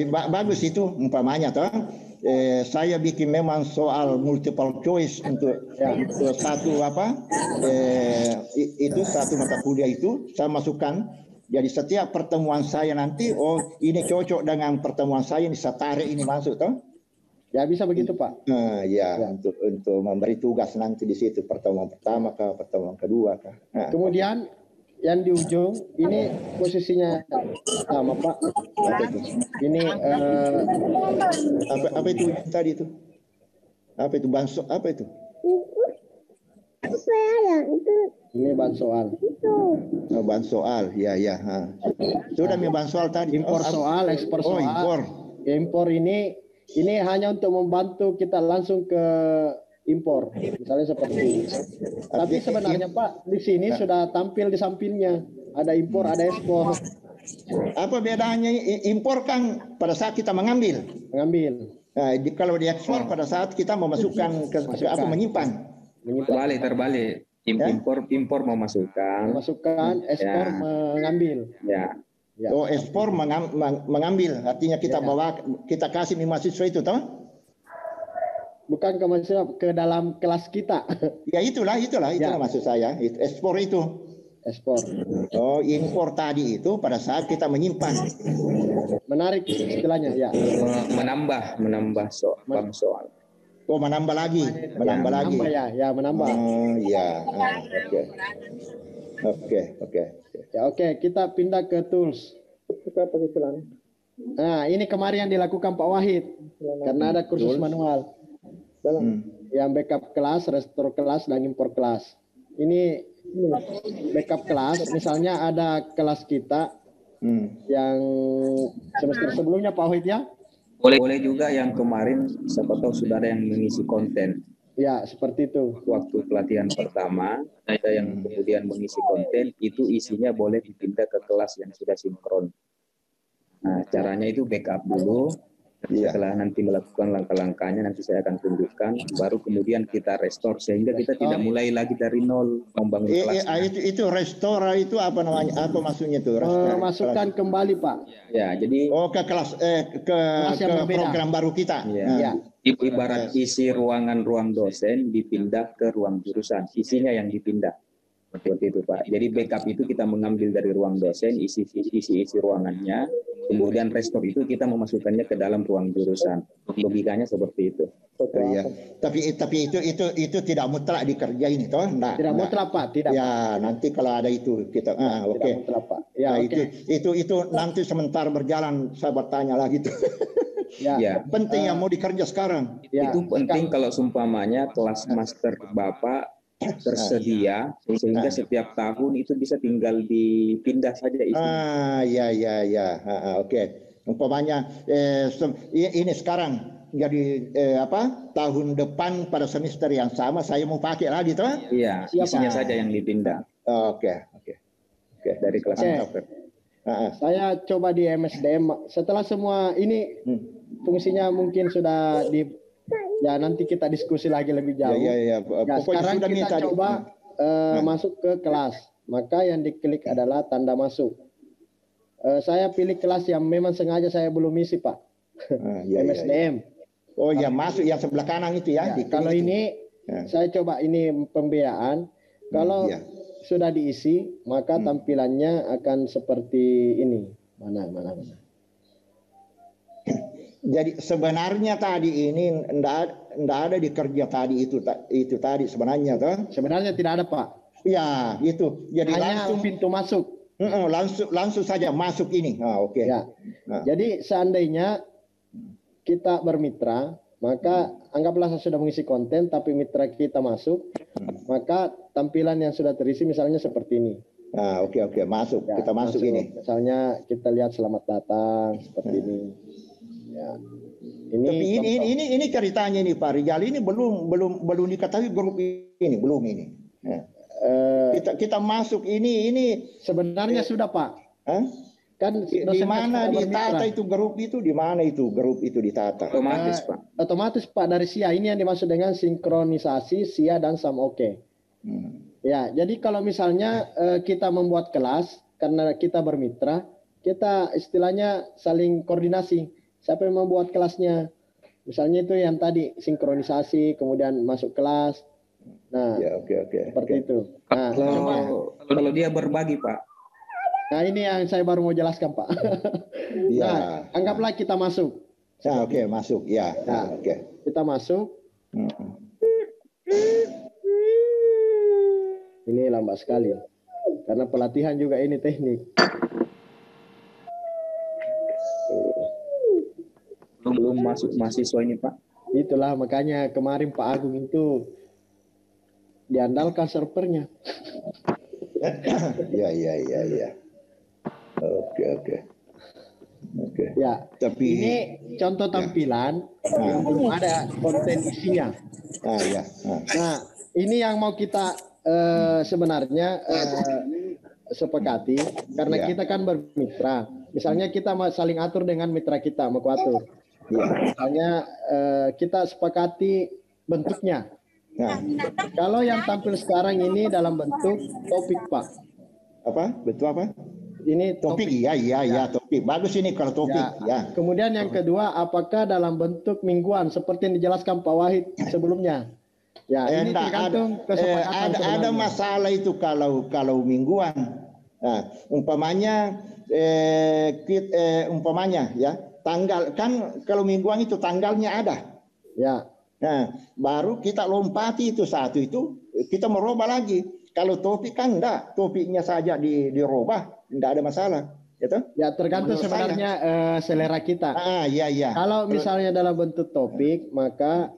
Bagus itu umpamanya toh. Saya bikin memang soal multiple choice untuk satu itu satu mata kuliah itu saya masukkan. Jadi setiap pertemuan saya nanti, ini cocok dengan pertemuan saya, ini saya tarik ini masuk toh. Ya bisa begitu Pak. Untuk memberi tugas nanti di situ pertemuan pertama kah, pertemuan kedua kah. Kemudian yang di ujung ini posisinya sama Pak. Ini apa itu tadi itu? Apa itu banso? Apa itu? Ini ban soal. Ban soal, ya. Sudah ban soal tadi. Impor soal, ekspor soal. Impor ini hanya untuk membantu kita langsung ke impor, misalnya seperti ini. Tapi sebenarnya Pak, di sini sudah tampil di sampingnya. Ada impor, ada ekspor. Apa bedanya? Impor kan pada saat kita mengambil. Nah, kalau di ekspor pada saat kita memasukkan ke apa menyimpan. Terbalik. Impor memasukkan, ekspor mengambil. Ekspor mengambil, artinya kita bawa, kita kasih mahasiswa itu, toh? Bukan ke mahasiswa, ke dalam kelas kita. Itulah maksud saya. Ekspor itu. Ekspor. Impor tadi itu pada saat kita menyimpan. Menarik istilahnya, ya. Menambah soal. Menambah lagi. Menambah. Oke, kita pindah ke tools. Nah, ini kemarin yang dilakukan Pak Wahid. Karena ada kursus manual. Yang backup kelas, restore kelas, dan import kelas. Ini backup kelas, misalnya ada kelas kita yang semester sebelumnya Pak Wahid ya. Boleh juga yang kemarin, siapa tahu sudah ada yang mengisi konten. Ya, seperti itu. Waktu pelatihan pertama, ada yang kemudian mengisi konten, itu isinya boleh dipindah ke kelas yang sudah sinkron. Nah, caranya itu backup dulu. Setelah nanti melakukan langkah-langkahnya, nanti saya akan tunjukkan. Baru kemudian kita restore, sehingga kita tidak mulai lagi dari nol membangun kelas. Itu restore itu apa namanya? Apa maksudnya itu? Masukkan kembali Pak. Ya, jadi ke kelas ke program baru kita. Ibarat isi ruang dosen dipindah ke ruang jurusan, isinya yang dipindah. Seperti itu Pak. Jadi backup itu kita mengambil dari ruang dosen, isi ruangannya, kemudian restore itu kita memasukkannya ke dalam ruang jurusan. Logikanya seperti itu. Tapi itu tidak mutlak dikerjain itu, tidak mutlak Pak, tidak. Ya, nanti kalau ada itu kita Tidak mutlak Pak. Ya, itu nanti sementara berjalan saya bertanya lagi tuh. Penting yang mau dikerja sekarang. Itu penting kalau seumpamanya kelas master Bapak tersedia sehingga setiap tahun itu bisa tinggal dipindah saja isinya. Oke. Umpamanya ini sekarang jadi tahun depan pada semester yang sama saya mau pakai lagi toh? Iya, isinya saja yang dipindah. Oke. Dari kelas master. Saya coba di MSDM. Setelah semua ini fungsinya mungkin sudah ya nanti kita diskusi lagi lebih jauh. Sekarang kita coba masuk ke kelas. Maka yang diklik adalah tanda masuk. Saya pilih kelas yang memang sengaja saya belum isi Pak. MSDM. Masuk yang sebelah kanan itu ya. Kalau ini saya coba ini pembiayaan. Kalau sudah diisi, maka tampilannya akan seperti ini. Mana. Jadi sebenarnya tadi ini enggak ada di kerja tadi itu tadi sebenarnya toh. Sebenarnya tidak ada, Pak. Ya, itu. Jadi Hanya langsung pintu masuk. langsung saja masuk ini. Oke. Ya. Jadi seandainya kita bermitra, maka anggaplah saya sudah mengisi konten tapi mitra kita masuk, maka tampilan yang sudah terisi misalnya seperti ini. Oke, masuk. Ya, Kita masuk ini. Misalnya kita lihat selamat datang seperti ini. Ya. Tapi ini ceritanya ini Pak Rijal, ini belum diketahui grup ini, belum ini. Ya. Kita masuk ini Sebenarnya sudah, Pak. Kan di mana ditata itu grup itu, di mana itu grup itu ditata? Otomatis, Pak. Otomatis, Pak, dari SIA. Ini yang dimaksud dengan sinkronisasi SIA dan SAM-OK. Ya, jadi kalau misalnya kita membuat kelas karena kita bermitra, kita istilahnya saling koordinasi. Siapa yang membuat kelasnya? Misalnya itu yang tadi sinkronisasi, kemudian masuk kelas. Nah, ya, oke. Seperti itu. Nah, Kalau dia berbagi, Pak. Nah, ini yang saya baru mau jelaskan, Pak. Ya. Nah, anggaplah kita masuk. Oke, masuk. Ya. Oke. Kita masuk. Ini lambat sekali ya. Karena pelatihan juga ini teknik. Belum masuk mahasiswa ini, Pak. Itulah makanya kemarin Pak Agung itu diandalkan servernya. Ya. Oke. Ya, Tapi ini contoh tampilan yang belum ada konten isinya. ya. Nah, ini yang mau kita sebenarnya sepakati karena Ya. kita kan bermitra. Misalnya kita mau saling atur dengan mitra kita, mau atur. Ya. Misalnya kita sepakati bentuknya. Nah, Kalau yang tampil sekarang ini dalam bentuk topik, Pak. Bentuk apa? Ini Topik. Iya, topik. Bagus ini kalau topik. Ya. Kemudian yang kedua, apakah dalam bentuk mingguan seperti yang dijelaskan Pak Wahid sebelumnya? Ya, ini tergantung kesepakatan. Ada masalah itu kalau mingguan. Nah, umpamanya ya, tanggal kan kalau mingguan itu tanggalnya ada. Ya. Nah, baru kita lompati itu satu itu kita merubah lagi. Kalau topik kan enggak, topiknya saja dirubah, enggak ada masalah, gitu. Ya, tergantung sebenarnya selera kita. Iya. Kalau misalnya dalam bentuk topik, maka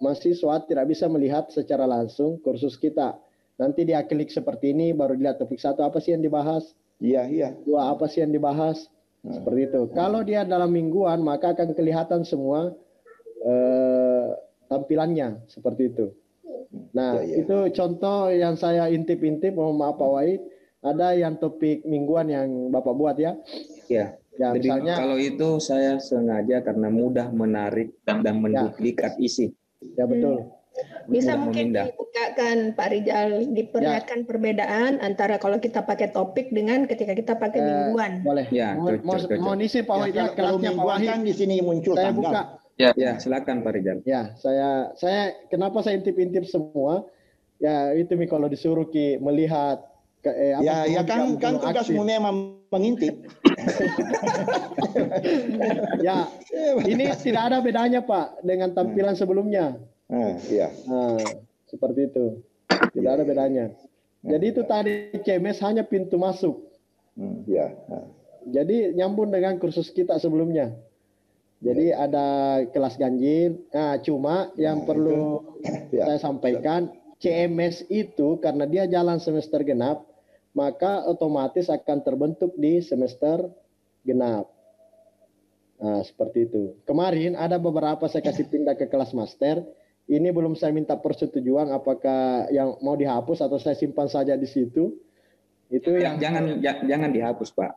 mahasiswa tidak bisa melihat secara langsung kursus kita. Nanti dia klik seperti ini, baru dilihat topik 1 apa sih yang dibahas. Iya. 2 apa sih yang dibahas. Seperti itu. Kalau dia dalam mingguan, maka akan kelihatan semua tampilannya seperti itu. Nah, itu contoh yang saya intip-intip, mohon maaf Pak Wahid. Ada yang topik mingguan yang Bapak buat ya. Ya. Ya, Jadi misalnya kalau itu saya sengaja karena mudah menarik dan menduplikat isi. ya betul. Bisa Mudah mungkin memindah. dibukakan Pak Rijal, diperlihatkan perbedaan antara kalau kita pakai topik dengan ketika kita pakai mingguan. Boleh. Ya, cocok. Mau isi Pak Wahid ya, Kalau kelasnya Pak mingguan Wahid. kan di sini muncul Saya tanggal. buka. Ya, silakan Pak Rizal. Ya, saya kenapa saya intip-intip semua? Ya, itu Mi kalau disuruh Ki melihat Ya kan tugasmu memang mengintip. Ya, ini tidak ada bedanya Pak dengan tampilan sebelumnya. Iya. Nah, seperti itu. Tidak ada bedanya. Jadi itu tadi CMS hanya pintu masuk. Iya. Jadi nyambung dengan kursus kita sebelumnya. Jadi ada kelas ganjil. Nah, cuma yang perlu saya sampaikan, CMS itu karena dia jalan semester genap, maka otomatis akan terbentuk di semester genap. Nah, seperti itu. Kemarin ada beberapa saya kasih pindah ke kelas master. Ini belum saya minta persetujuan apakah yang mau dihapus atau saya simpan saja di situ. Itu yang Jangan dihapus, Pak.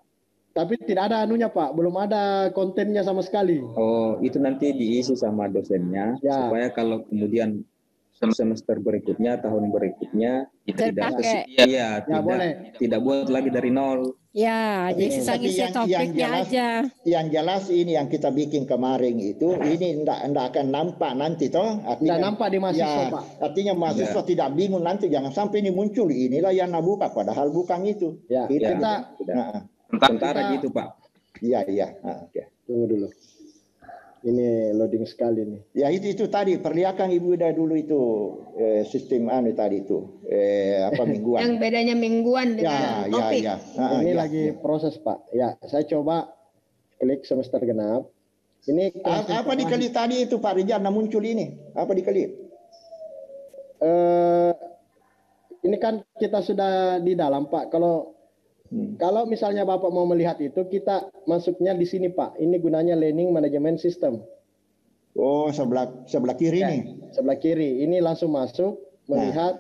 tapi tidak ada anunya Pak, belum ada kontennya sama sekali. Oh, itu nanti diisi sama dosennya Ya. supaya kalau kemudian semester berikutnya, tahun berikutnya kita tidak Terpakai. tidak buat lagi dari nol. Ya, jadi sisa Tapi ngisi topiknya aja. yang jelas ini yang kita bikin kemarin itu ini enggak akan nampak nanti toh. Tidak nampak di mahasiswa, Pak. Artinya mahasiswa tidak bingung nanti jangan sampai ini muncul inilah yang buka padahal bukan itu. Ya, kita Sementara gitu, Pak. Iya. Oke. tunggu dulu. Ini loading sekali nih. Ya itu tadi perlihatkan Ibu Ida dulu itu sistem tadi itu mingguan. Yang bedanya mingguan dengan topik. Ini lagi proses, Pak. Ya, saya coba klik semester genap. Ini apa diklik tadi itu Pak Rijal muncul ini? Apa diklik? Ini kan kita sudah di dalam, Pak. Kalau misalnya Bapak mau melihat itu, kita masuknya di sini, Pak. Ini gunanya Learning Management System. Oh, sebelah kiri nih. Sebelah kiri. Ini langsung masuk melihat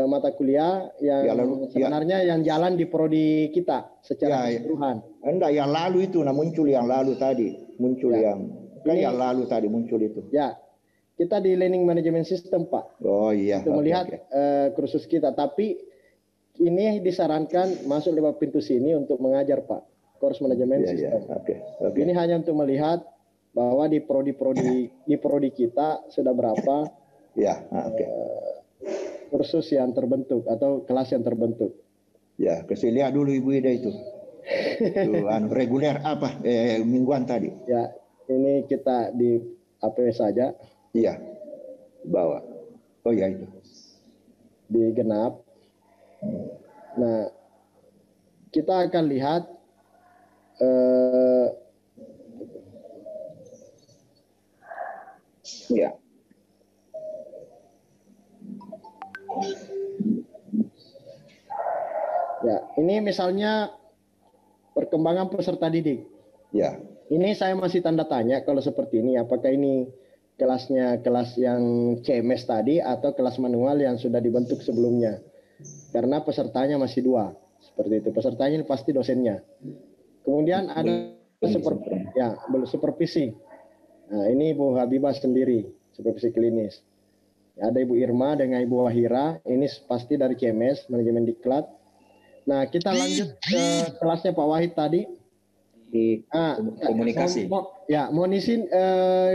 mata kuliah yang sebenarnya yang jalan di prodi kita secara keseluruhan. Enggak, yang lalu itu muncul yang lalu tadi. Yang lalu tadi muncul itu. Ya. Kita di Learning Management System, Pak. Oh iya. Untuk melihat kursus kita, tapi ini disarankan masuk lewat pintu sini untuk mengajar, Pak. Course Management System. Ini hanya untuk melihat bahwa di prodi kita sudah berapa kursus yang terbentuk atau kelas yang terbentuk. Ya, kasih lihat dulu Ibu Ida itu. Reguler apa mingguan tadi. Ya, ini kita di AP saja. Iya. Bawah. Oh ya itu. Di genap. Nah, kita akan lihat ya. Ya, ini misalnya perkembangan peserta didik. Ya. Ini saya masih tanda tanya kalau seperti ini, apakah ini kelasnya kelas yang CMS tadi atau kelas manual yang sudah dibentuk sebelumnya. Karena pesertanya masih 2, seperti itu. Pesertanya ini pasti dosennya. Kemudian ada supervisi. Nah, ini Ibu Habibah sendiri, supervisi klinis. Ada Ibu Irma dengan Ibu Wahira, ini pasti dari CMS, manajemen diklat. Nah, kita lanjut ke kelasnya Pak Wahid tadi. Di komunikasi. Mohon izin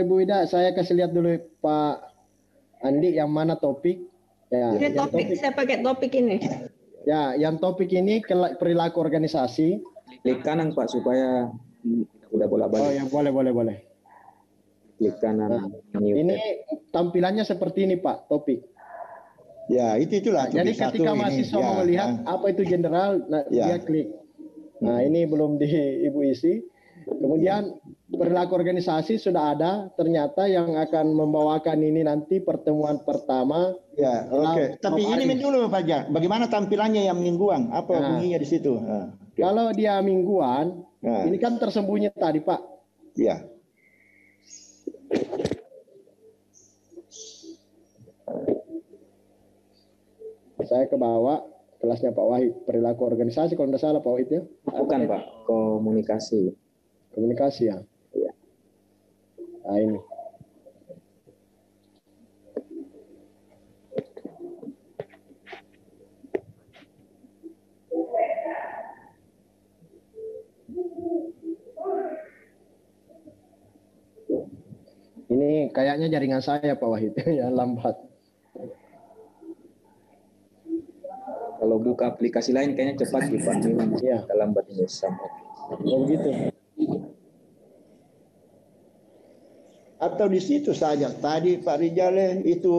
Ibu Ida, saya kasih lihat dulu Pak Andi yang mana topik. Ini topik, saya pakai topik ini. Ya, yang topik ini perilaku organisasi. Klik kanan Pak supaya udah bolak-balik. Oh ya, boleh. Klik kanan. Ini tampilannya seperti ini Pak, topik. Ya, itulah. Jadi ketika mahasiswa mau melihat apa itu general, dia klik. Nah, ini belum di Ibu isi. Kemudian perilaku organisasi sudah ada, ternyata yang akan membawakan ini nanti pertemuan pertama. Ya, oke. Tapi ini dulu Pak Jan, bagaimana tampilannya yang mingguan? Apa bunyinya di situ? Kalau dia mingguan, ini kan tersembunyi tadi Pak. Iya. Saya ke bawah, kelasnya Pak Wahid, perilaku organisasi kalau tidak salah Pak Wahid ya. Bukan Pak, komunikasi. Komunikasi ya. Iya. Nah ini. Ini kayaknya jaringan saya Pak Wahid yang lambat. Kalau buka aplikasi lain kayaknya cepat sih Pak. Iya. Lambat ini sampai. Oh begitu. Atau di situ saja tadi Pak Rijal itu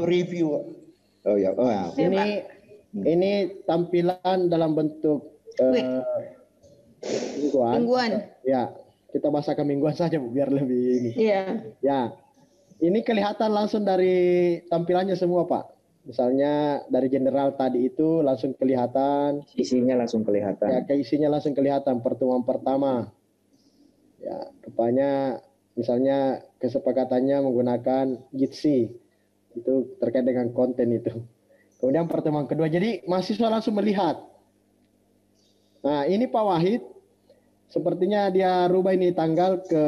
review. Oh ya. Ini tampilan dalam bentuk mingguan. Ya, kita bahasakan mingguan saja Bu, biar lebih ini. Iya. Ya. Ini kelihatan langsung dari tampilannya semua Pak. Misalnya dari general tadi itu langsung kelihatan. Isinya langsung kelihatan. Ya, isinya langsung kelihatan pertemuan pertama. Ya, rupanya misalnya kesepakatannya menggunakan Jitsi. Itu terkait dengan konten itu. Kemudian pertemuan kedua. Jadi mahasiswa langsung melihat. Nah, ini Pak Wahid. Sepertinya dia rubah ini tanggal ke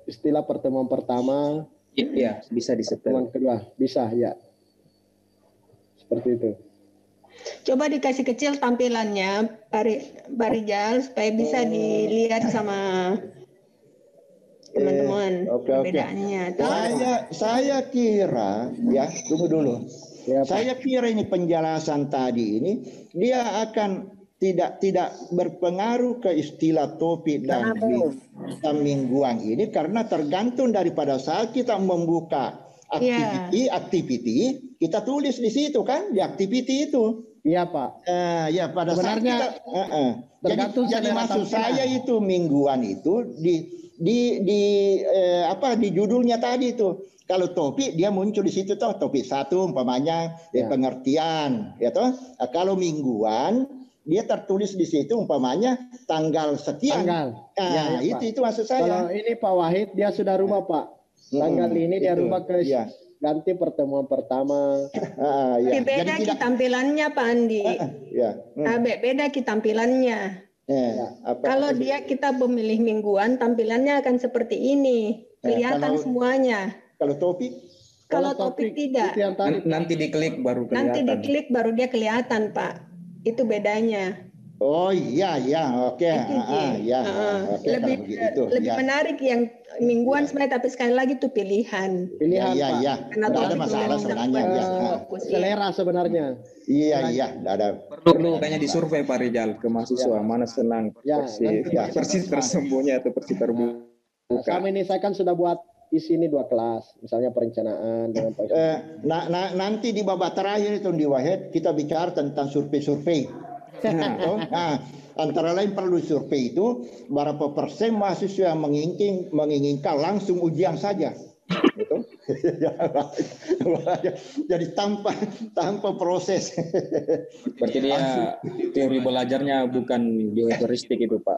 istilah pertemuan pertama. Iya, bisa disetel. Pertemuan kedua bisa ya. Seperti itu. Coba dikasih kecil tampilannya, Pak Rijal, supaya bisa dilihat sama teman-teman perbedaannya. Saya kira ya, tunggu dulu. Ya, Saya kira ini penjelasan tadi ini dia akan tidak berpengaruh ke istilah topik dan mingguan ini karena tergantung daripada saat kita membuka activity kita tulis di situ kan di activity itu. Iya Pak. Ya pada sebenarnya saat kita, jadi maksud saya itu mingguan itu di judulnya tadi itu. Kalau topik dia muncul di situ toh topik 1 umpamanya pengertian ya toh. Kalau mingguan dia tertulis di situ umpamanya tanggal sekian. Itu maksud saya. Kalau ini Pak Wahid dia sudah rubah Pak. Tanggal ini dia rubah ke ganti pertemuan pertama. Beda tampilannya Pak Andi. Beda tampilannya. Kalau kita memilih mingguan, tampilannya akan seperti ini, kelihatan semuanya. Kalau topik? Kalau topik tidak. Nanti diklik baru kelihatan. Nanti diklik baru dia kelihatan Pak. Itu bedanya. Oh iya, oke. Lebih menarik yang mingguan sebenarnya, tapi sekali lagi itu pilihan. Iya. Tidak ada masalah sebenarnya. Selera sebenarnya. Iya, tidak ada. Perlu kayaknya disurvei Pak Rijal ke mahasiswa mana senang versi tersembunyi atau versi terbuka. Kami ini saya kan sudah buat isi ini 2 kelas, misalnya perencanaan dengan nanti di babak terakhir itu di Wahid kita bicara tentang survei. Antara lain perlu survei itu berapa persen mahasiswa yang menginginkan langsung ujian saja, gitu. Jadi tanpa proses. Berarti dia teori belajarnya bukan geometristik itu Pak,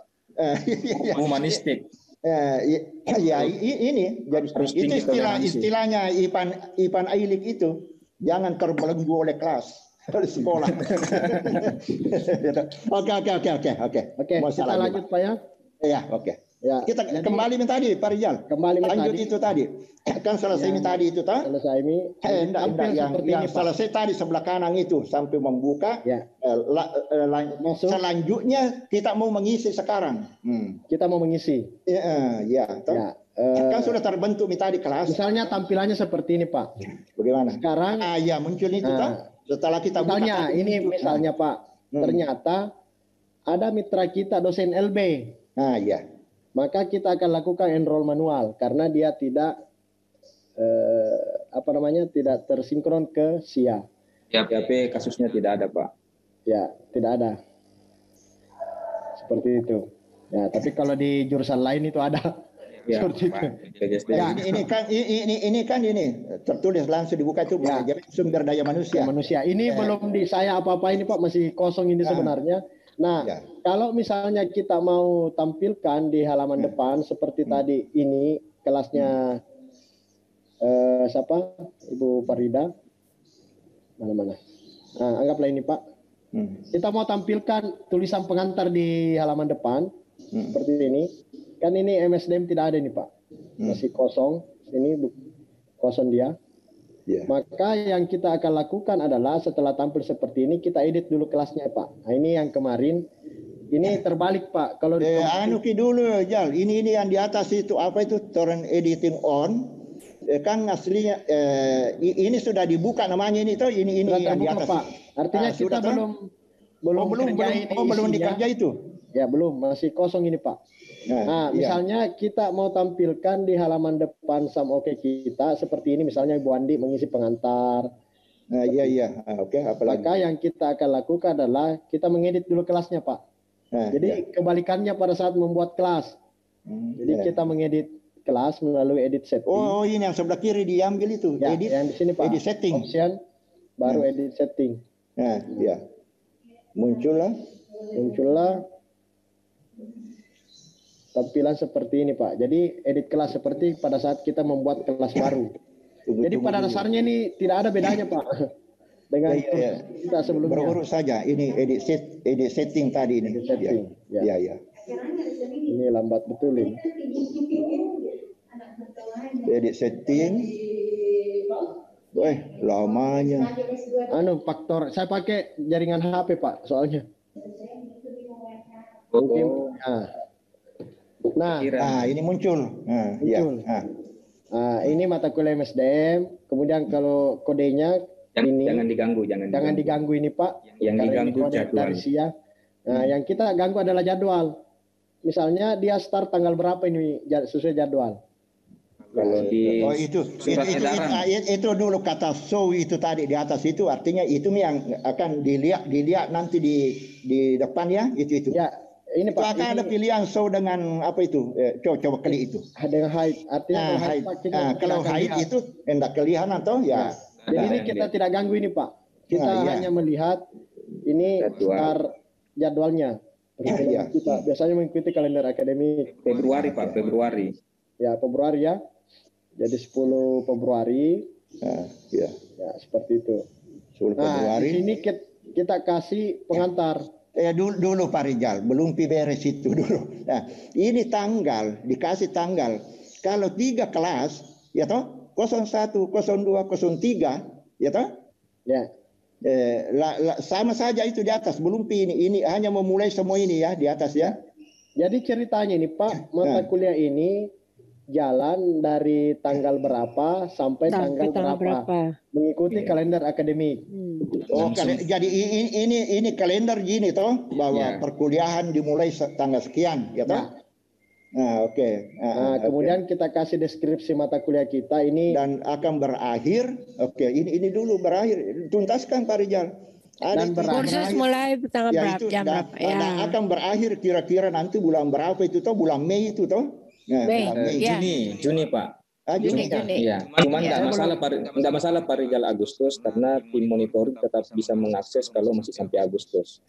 humanistik. Ini jadi itu istilahnya Ipan Ailik itu jangan terbelenggu oleh kelas. Sekolah. Oke. Kita lanjut Pak ya. Iya, oke. Ya. Kita kembali tadi Pak Rijal. Lanjut itu tadi. Kan selesai tadi itu toh? Selesai yang selesai tadi sebelah kanan itu sampai membuka. Selanjutnya kita mau mengisi sekarang. Kita mau mengisi. Kan sudah terbentuk tadi kelas. Misalnya tampilannya seperti ini Pak. Bagaimana? Sekarang muncul itu toh. Setelah kita misalnya buka ini misalnya Pak, ternyata ada mitra kita dosen LB. Maka kita akan lakukan enroll manual karena dia tidak tidak tersinkron ke SIA. PHP kasusnya tidak ada Pak. Ya, tidak ada. Seperti itu. Ya, tapi kalau di jurusan lain itu ada. Seperti itu. Ini kan tertulis langsung dibuka itu sumber daya manusia. Ini belum di saya apa-apa ini Pak, masih kosong ini sebenarnya. Nah, kalau misalnya kita mau tampilkan di halaman depan seperti tadi ini kelasnya siapa? Ibu Farida. Mana? Nah, anggaplah ini Pak. Kita mau tampilkan tulisan pengantar di halaman depan seperti ini. Kan ini MSDM tidak ada nih Pak, masih kosong. Ini kosong dia. Maka yang kita akan lakukan adalah setelah tampil seperti ini kita edit dulu kelasnya Pak. Nah, ini yang kemarin ini terbalik Pak. Kalau dulu Jal, ini yang di atas itu apa itu turn editing on. Kan aslinya ini sudah dibuka namanya ini tuh ini yang di atas Pak. Artinya kita belum dikerja itu. Ya belum, masih kosong ini Pak. Misalnya kita mau tampilkan di halaman depan Samoke kita seperti ini, misalnya Ibu Andi mengisi pengantar. Oke. Apalagi? Maka yang kita akan lakukan adalah kita mengedit dulu kelasnya Pak. Jadi kebalikannya pada saat membuat kelas. Jadi kita mengedit kelas melalui edit setting. Oh, ini yang sebelah kiri diambil itu. Edit yang di sini Pak. Edit setting. Option baru edit setting. Muncullah tampilan seperti ini Pak. Jadi edit kelas seperti pada saat kita membuat kelas baru. Jadi pada dasarnya ini tidak ada bedanya Pak dengan kita sebelumnya. Berurut saja. Ini edit setting tadi ini. Edit setting. Ini lambat betul ini. edit setting. Lamanya. Faktor saya pakai jaringan HP Pak, soalnya. Mungkin. Nah, ini muncul. Muncul. Ini mata kuliah MSDM. Kemudian kalau kodenya ini jangan diganggu, jangan diganggu ini Pak. Yang diganggu jadwal. Dari siang. Yang kita ganggu adalah jadwal. Misalnya dia start tanggal berapa ini sesuai jadwal. Kalau di itu dulu kata show itu tadi di atas itu artinya itu yang akan dilihat nanti di depan ya itu. Ya, ini Pak. Akan ada pilihan show dengan apa itu? Coba klik itu. Dengan hide. Artinya kalau hide itu hendak kelihatan atau ya. Jadi ini kita tidak ganggu ini Pak. Kita hanya melihat ini start jadwalnya. Kita biasanya mengikuti kalender akademik Februari Pak, Februari. Ya, Februari ya. Jadi 10 Februari. Ya, seperti itu. 10 Februari. Di sini kita kasih pengantar. Dulu Pak Rijal, belum beres itu dulu. Nah, ini tanggal, dikasih tanggal. Kalau 3 kelas, ya toh, 01, 02, 03, ya toh? Ya. Sama saja itu di atas, belum ini hanya memulai semua ini ya di atas ya. Jadi ceritanya ini Pak, mata kuliah ini jalan dari tanggal berapa sampai tanggal berapa, mengikuti kalender akademik. Jadi ini kalender gini toh, bahwa perkuliahan dimulai tanggal sekian, ya toh? Kemudian kita kasih deskripsi mata kuliah kita ini dan akan berakhir. Ini dulu berakhir, tuntaskan Pak Rijal. Dan kursus mulai tanggal berapa? Jam berapa? Ya. Akan berakhir kira-kira nanti bulan berapa itu toh? Bulan Mei itu toh? Juni Pak. Juni. Iya. Cuma tidak masalah Pak Rijal Agustus karena tim monitoring tetap bisa mengakses kalau masih sampai Agustus.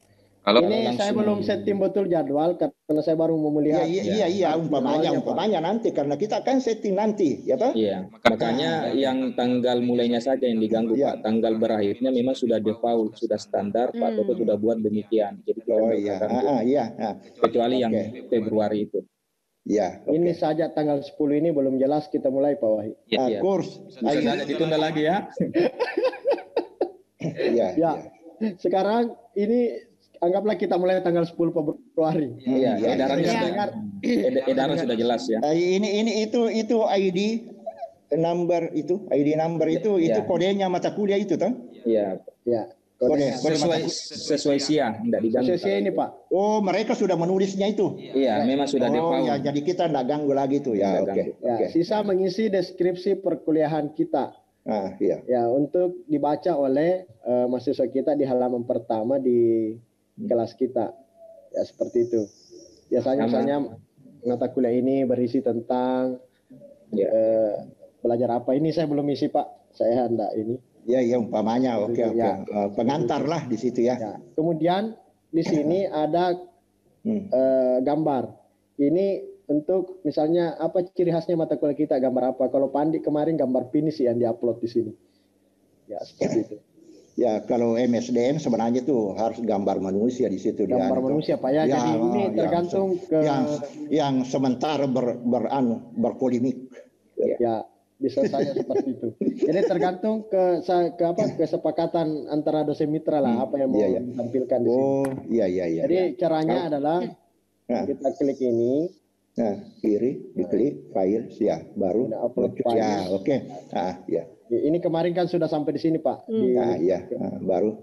Kalau ini saya belum setting betul jadwal karena saya baru mau melihat. Iya, umpamanya nanti karena kita akan setting nanti, ya Pak? Iya. Makanya yang tanggal mulainya saja yang diganggu Pak. Tanggal berakhirnya memang sudah default, sudah standar Pak Toto sudah buat demikian. Jadi kecuali yang Februari itu. Ya, ini saja tanggal 10 ini belum jelas kita mulai Pak Wahid. Kurs. Bisa ditunda lagi ya. Ya. Sekarang ini anggaplah kita mulai tanggal 10 Februari. Iya, edaran sudah jelas ya. Itu ID number itu, kodenya mata kuliah itu toh? Iya. Sesuai siang, tidak diganggu. Sesuai siang ini Pak. Oh, mereka sudah menulisnya itu. Iya, memang sudah default. Ya, jadi kita tidak ganggu lagi itu ya. Sisa mengisi deskripsi perkuliahan kita. Ya, untuk dibaca oleh mahasiswa kita di halaman pertama di kelas kita. Ya, seperti itu. Biasanya mata kuliah ini berisi tentang belajar apa. Ini saya belum isi Pak. Saya hendak ini. Ya, umpamanya pengantar lah di situ ya. Kemudian di sini ada gambar. Ini untuk misalnya apa ciri khasnya mata kuliah kita, gambar apa? Kalau Pandi kemarin gambar finish yang diupload di sini. Ya, seperti itu. Ya, kalau MSDM sebenarnya tuh harus gambar manusia di situ. Gambar manusia Pak ya. Jadi ini tergantung yang sementara berpolemik. Ya. Bisa saja seperti itu. Jadi tergantung kesepakatan antara dosen mitra lah apa yang mau ditampilkan di sini. Jadi caranya adalah kita klik ini. Kiri diklik file baru upload file. Ini kemarin kan sudah sampai di sini Pak. Baru.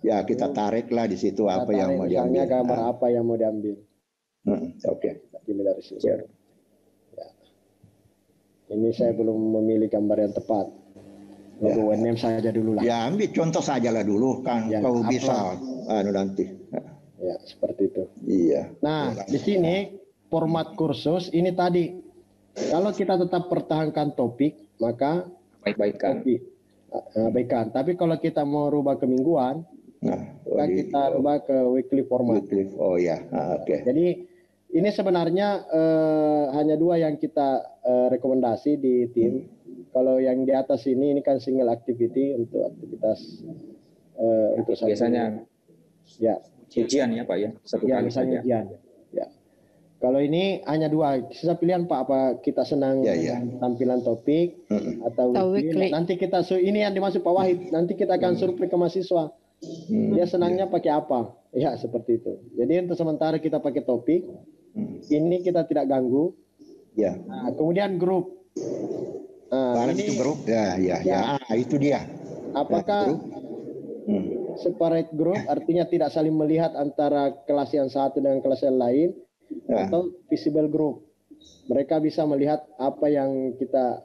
Ya, kita tarik lah di situ apa yang mau diambil. Gambar apa yang mau diambil. Pilih dari sini. Ini saya belum memilih gambar yang tepat. UNM saja dulu lah. Ya, ambil contoh saja lah dulu kan. Kau bisa nanti. Ya, seperti itu. Iya. Nah, di sini format kursus ini tadi. Kalau kita tetap pertahankan topik, maka baik-baikan. Tapi kalau kita mau rubah ke mingguan, kita rubah ke weekly format. Jadi ini sebenarnya hanya 2 yang kita rekomendasi di tim. Kalau yang di atas ini kan single activity untuk aktivitas untuk biasanya ujian ya Pak ya, satu kali saja. Ujian. Ya. Kalau ini hanya 2, sisa pilihan Pak, apa kita senang dengan tampilan topik atau weekly. Nanti kita ini yang dimaksud Pak Wahid, nanti kita akan survei ke mahasiswa. Dia senangnya pakai apa? Ya seperti itu. Jadi untuk sementara kita pakai topik, ini kita tidak ganggu. Ya. Nah, kemudian grup. Ini itu grup. Itu dia. Apakah separate group artinya tidak saling melihat antara kelas yang satu dengan kelas yang lain? Atau visible group, mereka bisa melihat apa yang kita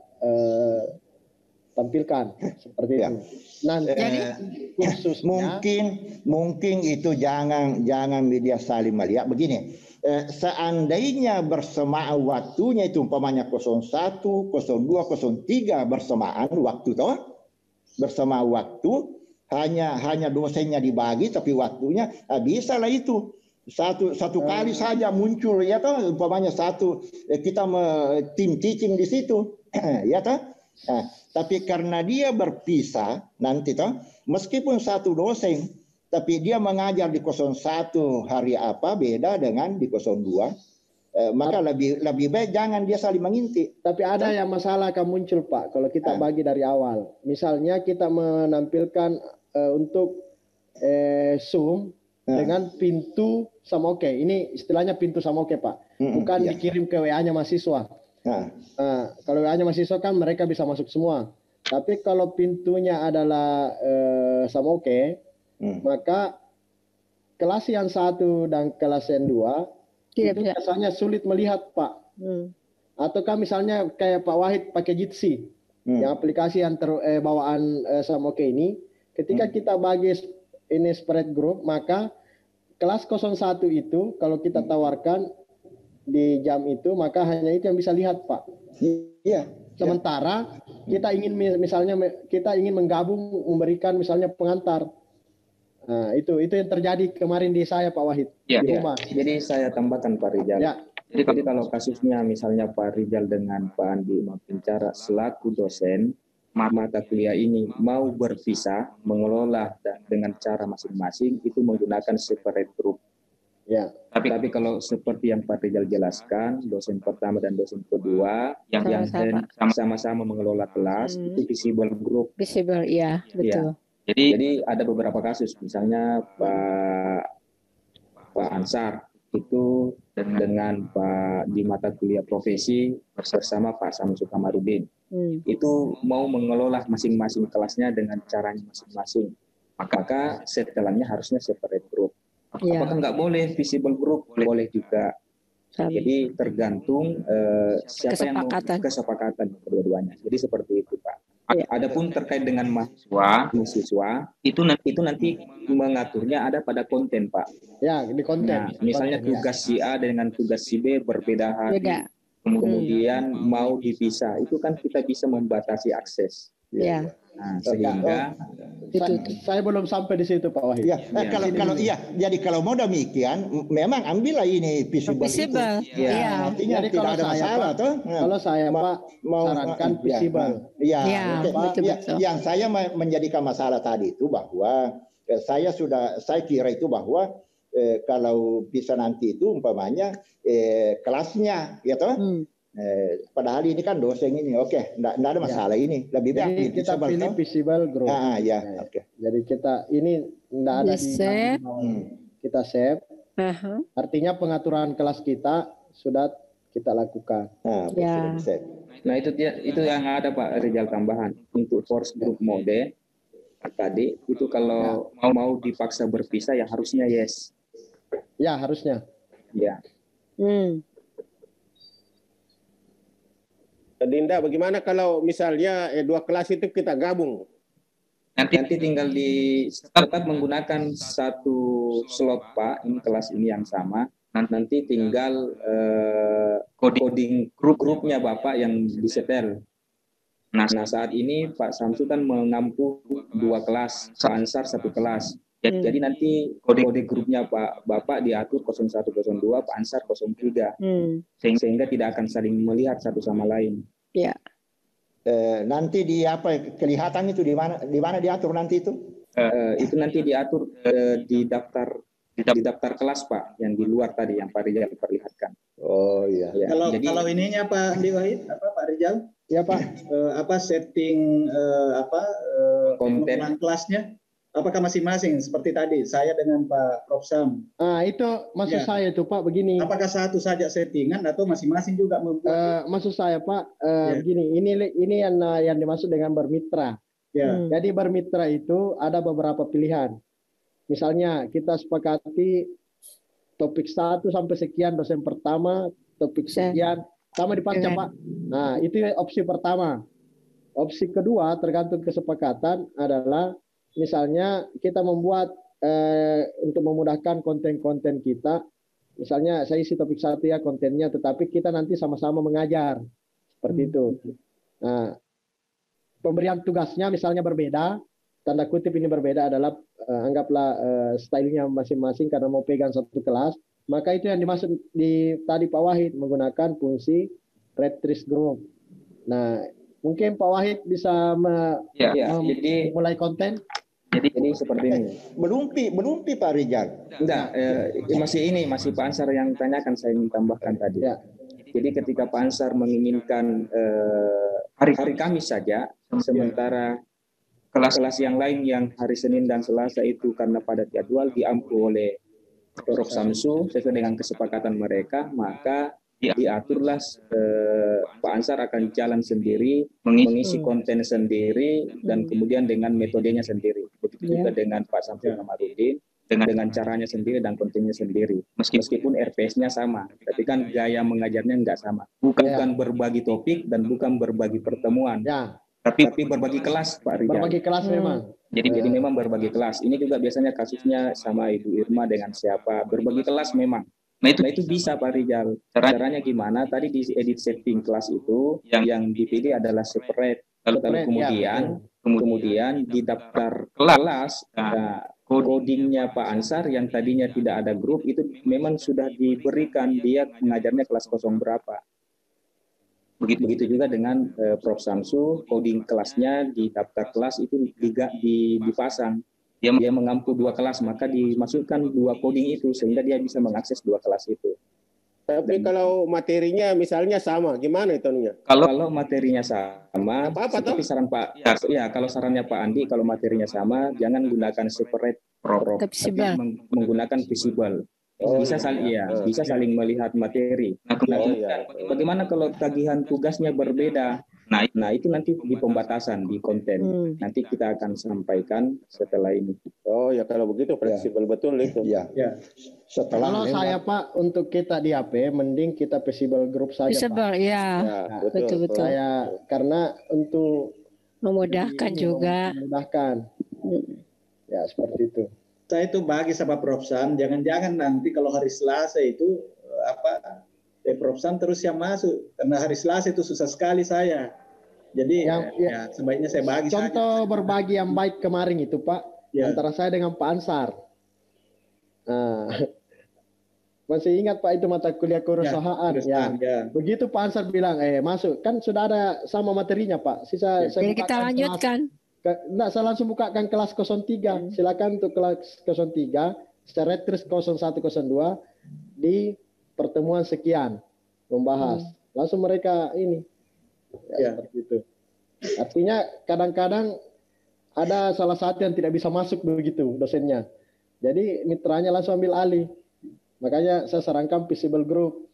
tampilkan seperti itu. Nanti khususnya mungkin itu jangan media saling melihat begini. Seandainya bersamaan waktunya itu umpamanya 01, 02, 03 bersamaan waktu toh, bersamaan waktu hanya dosennya dibagi tapi waktunya bisa lah itu. Satu kali saja muncul ya toh umpamanya kita tim teaching di situ ya toh. Nah, tapi karena dia berpisah nanti toh meskipun satu dosen tapi dia mengajar di 01 hari apa beda dengan di 02 maka lebih baik jangan dia saling mengintip. Tapi ada yang masalah akan muncul Pak kalau kita bagi dari awal. Misalnya kita menampilkan untuk Zoom dengan pintu sama oke. Ini istilahnya pintu sama oke Pak. Bukan dikirim ke WA-nya mahasiswa. Kalau WA-nya mahasiswa kan mereka bisa masuk semua. Tapi kalau pintunya adalah sama oke, maka kelas yang 1 dan kelas yang 2 itu biasanya sulit melihat Pak. Ataukah misalnya kayak Pak Wahid pakai Jitsi, yang aplikasi yang bawaan sama oke ini, ketika kita bagi ini spread group, maka kelas 01 itu kalau kita tawarkan di jam itu, maka hanya itu yang bisa lihat Pak. Iya. Sementara kita ingin misalnya kita ingin menggabung memberikan misalnya pengantar. Nah, itu yang terjadi kemarin di saya Pak Wahid. Di rumah. Jadi saya tambahkan Pak Rizal. Jadi kalau kasusnya misalnya Pak Rizal dengan Pak Andi Mapincara selaku dosen, mata kuliah ini mau berpisah, mengelola dengan cara masing-masing, itu menggunakan separate group. Tapi kalau seperti yang Pak Rizal jelaskan, dosen pertama dan dosen kedua yang sama-sama mengelola kelas, itu visible group. Visible, iya, betul. Jadi ada beberapa kasus, misalnya Pak Ansar itu dengan Pak di mata kuliah profesi bersama Pak Samsul Kamarudin. Itu mau mengelola masing-masing kelasnya dengan caranya masing-masing. Maka setelannya harusnya separate group. Apakah nggak boleh visible group? Boleh juga. Jadi tergantung siapa yang mau kesepakatan kedua-duanya. Jadi seperti itu Pak. Adapun terkait dengan mahasiswa itu nanti mengaturnya ada pada konten Pak. Ya, di konten. Nah, misalnya tugas si A dengan tugas si B berbeda hari. Kemudian mau dipisah, itu kan kita bisa membatasi akses. Ya. Nah, sehingga saya belum sampai di situ Pak Wahid. Jadi kalau mau demikian, memang ambillah ini visible. Artinya jadi tidak ada masalah toh. Kalau saya Pak mau sarankan visible. Yang saya menjadikan masalah tadi itu bahwa saya kira itu bahwa kalau bisa nanti itu umpamanya kelasnya ya toh. Padahal ini kan dosen ini, enggak ada masalah ini. Lebih baik kita pilih visible group. Jadi kita ini enggak ada kita save. Artinya pengaturan kelas kita sudah kita lakukan. Nah itu yang ada Pak Rizal tambahan untuk force group mode tadi itu kalau mau dipaksa berpisah ya harusnya yes. Ya harusnya. Ya. Dinda, bagaimana kalau misalnya 2 kelas itu kita gabung? Nanti tinggal tetap menggunakan satu slot Pak, ini kelas ini yang sama. Nanti tinggal coding grup-grupnya Bapak yang disetel. Nah saat ini Pak Samsu kan mengampu 2 kelas, Pak Ansar 1 kelas. Jadi nanti kode grupnya Bapak diatur 0102, Pak Ansar 03. Sehingga tidak akan saling melihat satu sama lain. Ya. Nanti di kelihatan itu di mana diatur nanti itu? Itu nanti diatur di daftar di daftar kelas Pak, yang di luar tadi yang Pak Rijal perlihatkan. Oh iya. Ya, jadi, kalau ininya Pak Andi Wahid, Pak Rijal? Ya Pak. Setting konten pengumpulan kelasnya? Apakah masing-masing seperti tadi saya dengan Pak Prof Sam? Itu maksud saya itu Pak begini. Apakah satu saja settingan atau masing-masing juga membuat? Maksud saya Pak begini, ini yang dimaksud dengan bermitra. Jadi bermitra itu ada beberapa pilihan. Misalnya kita sepakati topik 1 sampai sekian dosen pertama, topik sekian, sama dibaca Pak. Nah, itu opsi pertama. Opsi kedua tergantung kesepakatan adalah misalnya kita membuat untuk memudahkan konten-konten kita. Misalnya saya isi topik 1 ya kontennya, tetapi kita nanti sama-sama mengajar. Seperti itu. Nah, pemberian tugasnya misalnya berbeda. Tanda kutip ini berbeda adalah anggaplah stylenya masing-masing karena mau pegang satu kelas, maka itu yang dimaksud di tadi Pak Wahid menggunakan fungsi Redris Group. Nah, mungkin Pak Wahid bisa mulai konten. Jadi seperti ini. Belum Pak Rijal. Enggak, masih Pak Ansar yang tanyakan, saya ingin tambahkan tadi. Ya. Jadi ketika Pak Ansar menginginkan hari Kamis saja, sementara kelas-kelas yang lain yang hari Senin dan Selasa itu karena padat jadwal diampu oleh Prof Samsu sesuai dengan kesepakatan mereka, maka diaturlah Pak Ansar akan jalan sendiri, mengisi konten sendiri, dan kemudian dengan metodenya sendiri. Begitu juga dengan Pak Samsul Kamarudin, dengan caranya sendiri dan kontennya sendiri. Meskipun RPS-nya sama, tapi kan gaya mengajarnya nggak sama. Bukan berbagi topik dan bukan berbagi pertemuan. Tapi berbagi kelas Pak Rijal. Berbagi kelas memang. Jadi memang berbagi kelas. Ini juga biasanya kasusnya sama Ibu Irma dengan siapa. Berbagi kelas memang. Nah itu bisa Pak Rijal. Caranya gimana? Tadi di edit setting kelas itu yang dipilih adalah separate. Lalu kemudian di daftar kelas codingnya Pak Ansar yang tadinya tidak ada grup itu memang sudah diberikan dia mengajarnya kelas kosong berapa. Begitu juga dengan Prof Samsu, coding kelasnya di daftar kelas itu dipasang. Dia mengampu 2 kelas, maka dimasukkan 2 coding itu sehingga dia bisa mengakses 2 kelas itu. Tapi kalau materinya misalnya sama, gimana itu? Kalau materinya sama, seperti saran Pak, kalau sarannya Pak Andi, kalau materinya sama, jangan gunakan separate tapi menggunakan visible. Bisa saling melihat materi. Bagaimana kalau tagihan tugasnya berbeda? Nah, itu nanti di pembatasan di konten. Nanti kita akan sampaikan setelah ini. Oh ya, kalau begitu fleksibel betul itu. Ya. Kalau saya Pak, untuk kita di AP, mending kita visible group saja Visible, Pak. ya. Betul. Karena untuk memudahkan juga. Memudahkan. Ya, seperti itu. Saya itu bagi sama Prof Sam, jangan-jangan nanti kalau hari Selasa itu Prof Sam terus yang masuk, karena hari Selasa itu susah sekali saya. Jadi sebaiknya saya bagi. Contoh berbagi yang baik kemarin itu Pak, antara saya dengan Pak Ansar. Masih ingat Pak itu mata kuliah keurusahaan. Begitu Pak Ansar bilang, masuk, kan sudah ada sama materinya Pak. Jadi kita lanjutkan. Enggak, saya langsung bukakan kelas 03. Silakan untuk kelas 03, secara terus 0102 di pertemuan sekian membahas. Langsung mereka ini. Seperti itu. Artinya kadang-kadang ada salah satu yang tidak bisa masuk begitu dosennya. Jadi mitranya langsung ambil alih. Makanya saya sarankan visible group.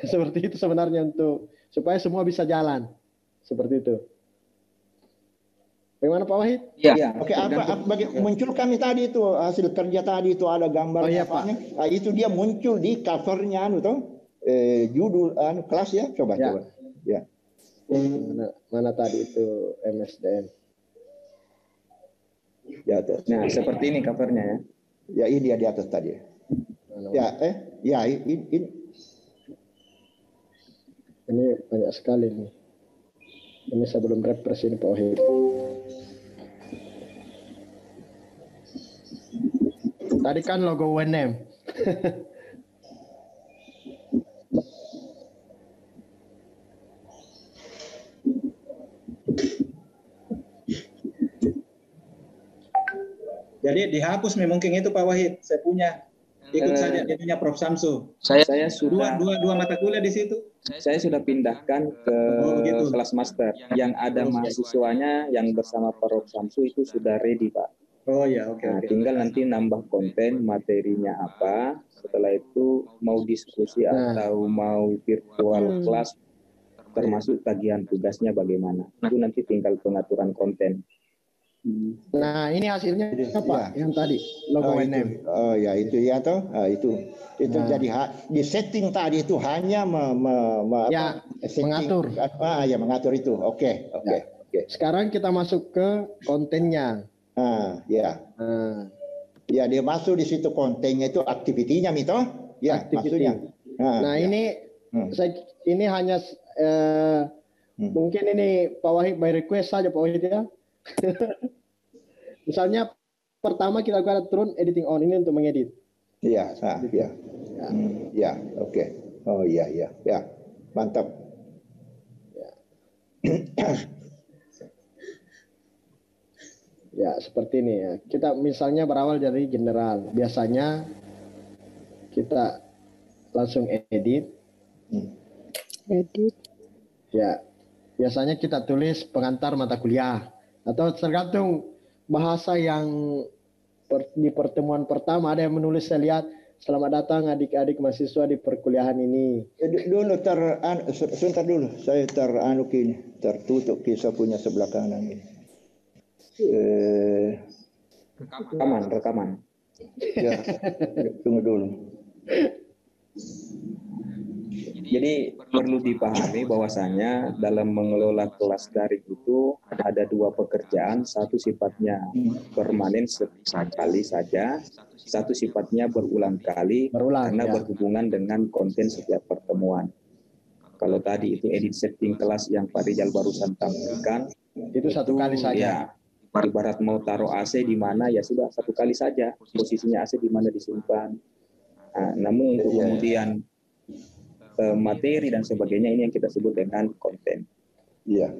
Seperti itu sebenarnya untuk supaya semua bisa jalan. Seperti itu. Bagaimana Pak Wahid? Ya. Oke, muncul kami tadi itu hasil kerja tadi itu ada gambar Pak. Itu dia muncul di covernya judul kelas ya. Coba. Ya. Mana tadi itu MSDN? Di atas. Nah, seperti ini covernya ya. Ya, ini dia di atas tadi. Ini. Ini banyak sekali nih. Ini sebelum refresh ini Pak Wahid. Tadi kan logo UNM. Jadi dihapus mungkin itu Pak Wahid. Saya punya. Ikut saja dia punya Prof Samsu. Saya sudah dua mata kuliah di situ. Saya sudah pindahkan ke kelas master. Yang ada mahasiswanya yang bersama Prof Samsu itu sudah ready, Pak. Oh ya, oke. Tinggal nanti nambah konten, materinya apa. Setelah itu mau diskusi atau mau virtual class, termasuk tagihan tugasnya bagaimana. Itu nanti tinggal pengaturan konten. Nah, ini hasilnya apa? Yang tadi logo name. Oh ya, itu ya toh. Itu jadi di setting tadi itu hanya mengatur. Ya mengatur itu. Oke. Sekarang kita masuk ke kontennya. Ya. Ya, dia masuk di situ kontennya itu aktivitinya Mito. Ya, maksudnya. Nah, ini hanya mungkin ini Pak Wahid by request saja Pak Wahid ya. Misalnya pertama kita akan turun editing on ini untuk mengedit. Iya, ya, oke. Oh iya, mantap. Ya, seperti ini ya. Kita misalnya berawal dari general. Biasanya kita langsung edit. Ya, biasanya kita tulis pengantar mata kuliah. Atau tergantung bahasa yang di pertemuan pertama ada yang menulis, saya lihat, selamat datang adik-adik mahasiswa di perkuliahan ini. Sebentar dulu, saya tertutup kisah punya sebelah kanan ini. Rekaman. Ya, tunggu dulu. Jadi perlu dipahami bahwasanya dalam mengelola kelas daring itu ada dua pekerjaan, satu sifatnya permanen sekali saja, satu sifatnya berulang kali karena berhubungan dengan konten setiap pertemuan. Kalau tadi itu edit setting kelas yang Pak Rizal barusan tampilkan, itu satu kali saja. Ya, ibarat mau taruh AC di mana ya sudah satu kali saja, posisinya AC di mana disimpan. Namun untuk kemudian materi dan sebagainya ini yang kita sebut dengan konten. Iya.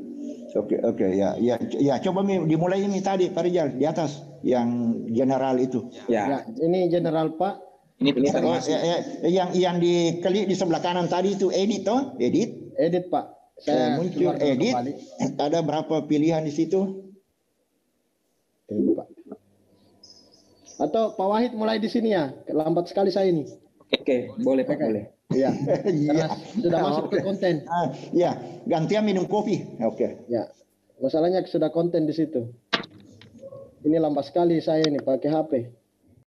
Oke, ya. Coba dimulai ini tadi Pak Rizal di atas yang general itu. Ya, ini general Pak. Ini yang diklik di sebelah kanan tadi itu edit toh? Edit Pak. Saya muncul edit. Ada berapa pilihan di situ? Ini, Pak. Atau Pak Wahid mulai di sini ya. Lambat sekali saya ini. Oke, boleh Pak, boleh. Iya. Sudah masuk ke konten. Ya, gantian minum kopi. Oke. Ya. Masalahnya sudah konten di situ. Ini lambat sekali saya ini pakai HP.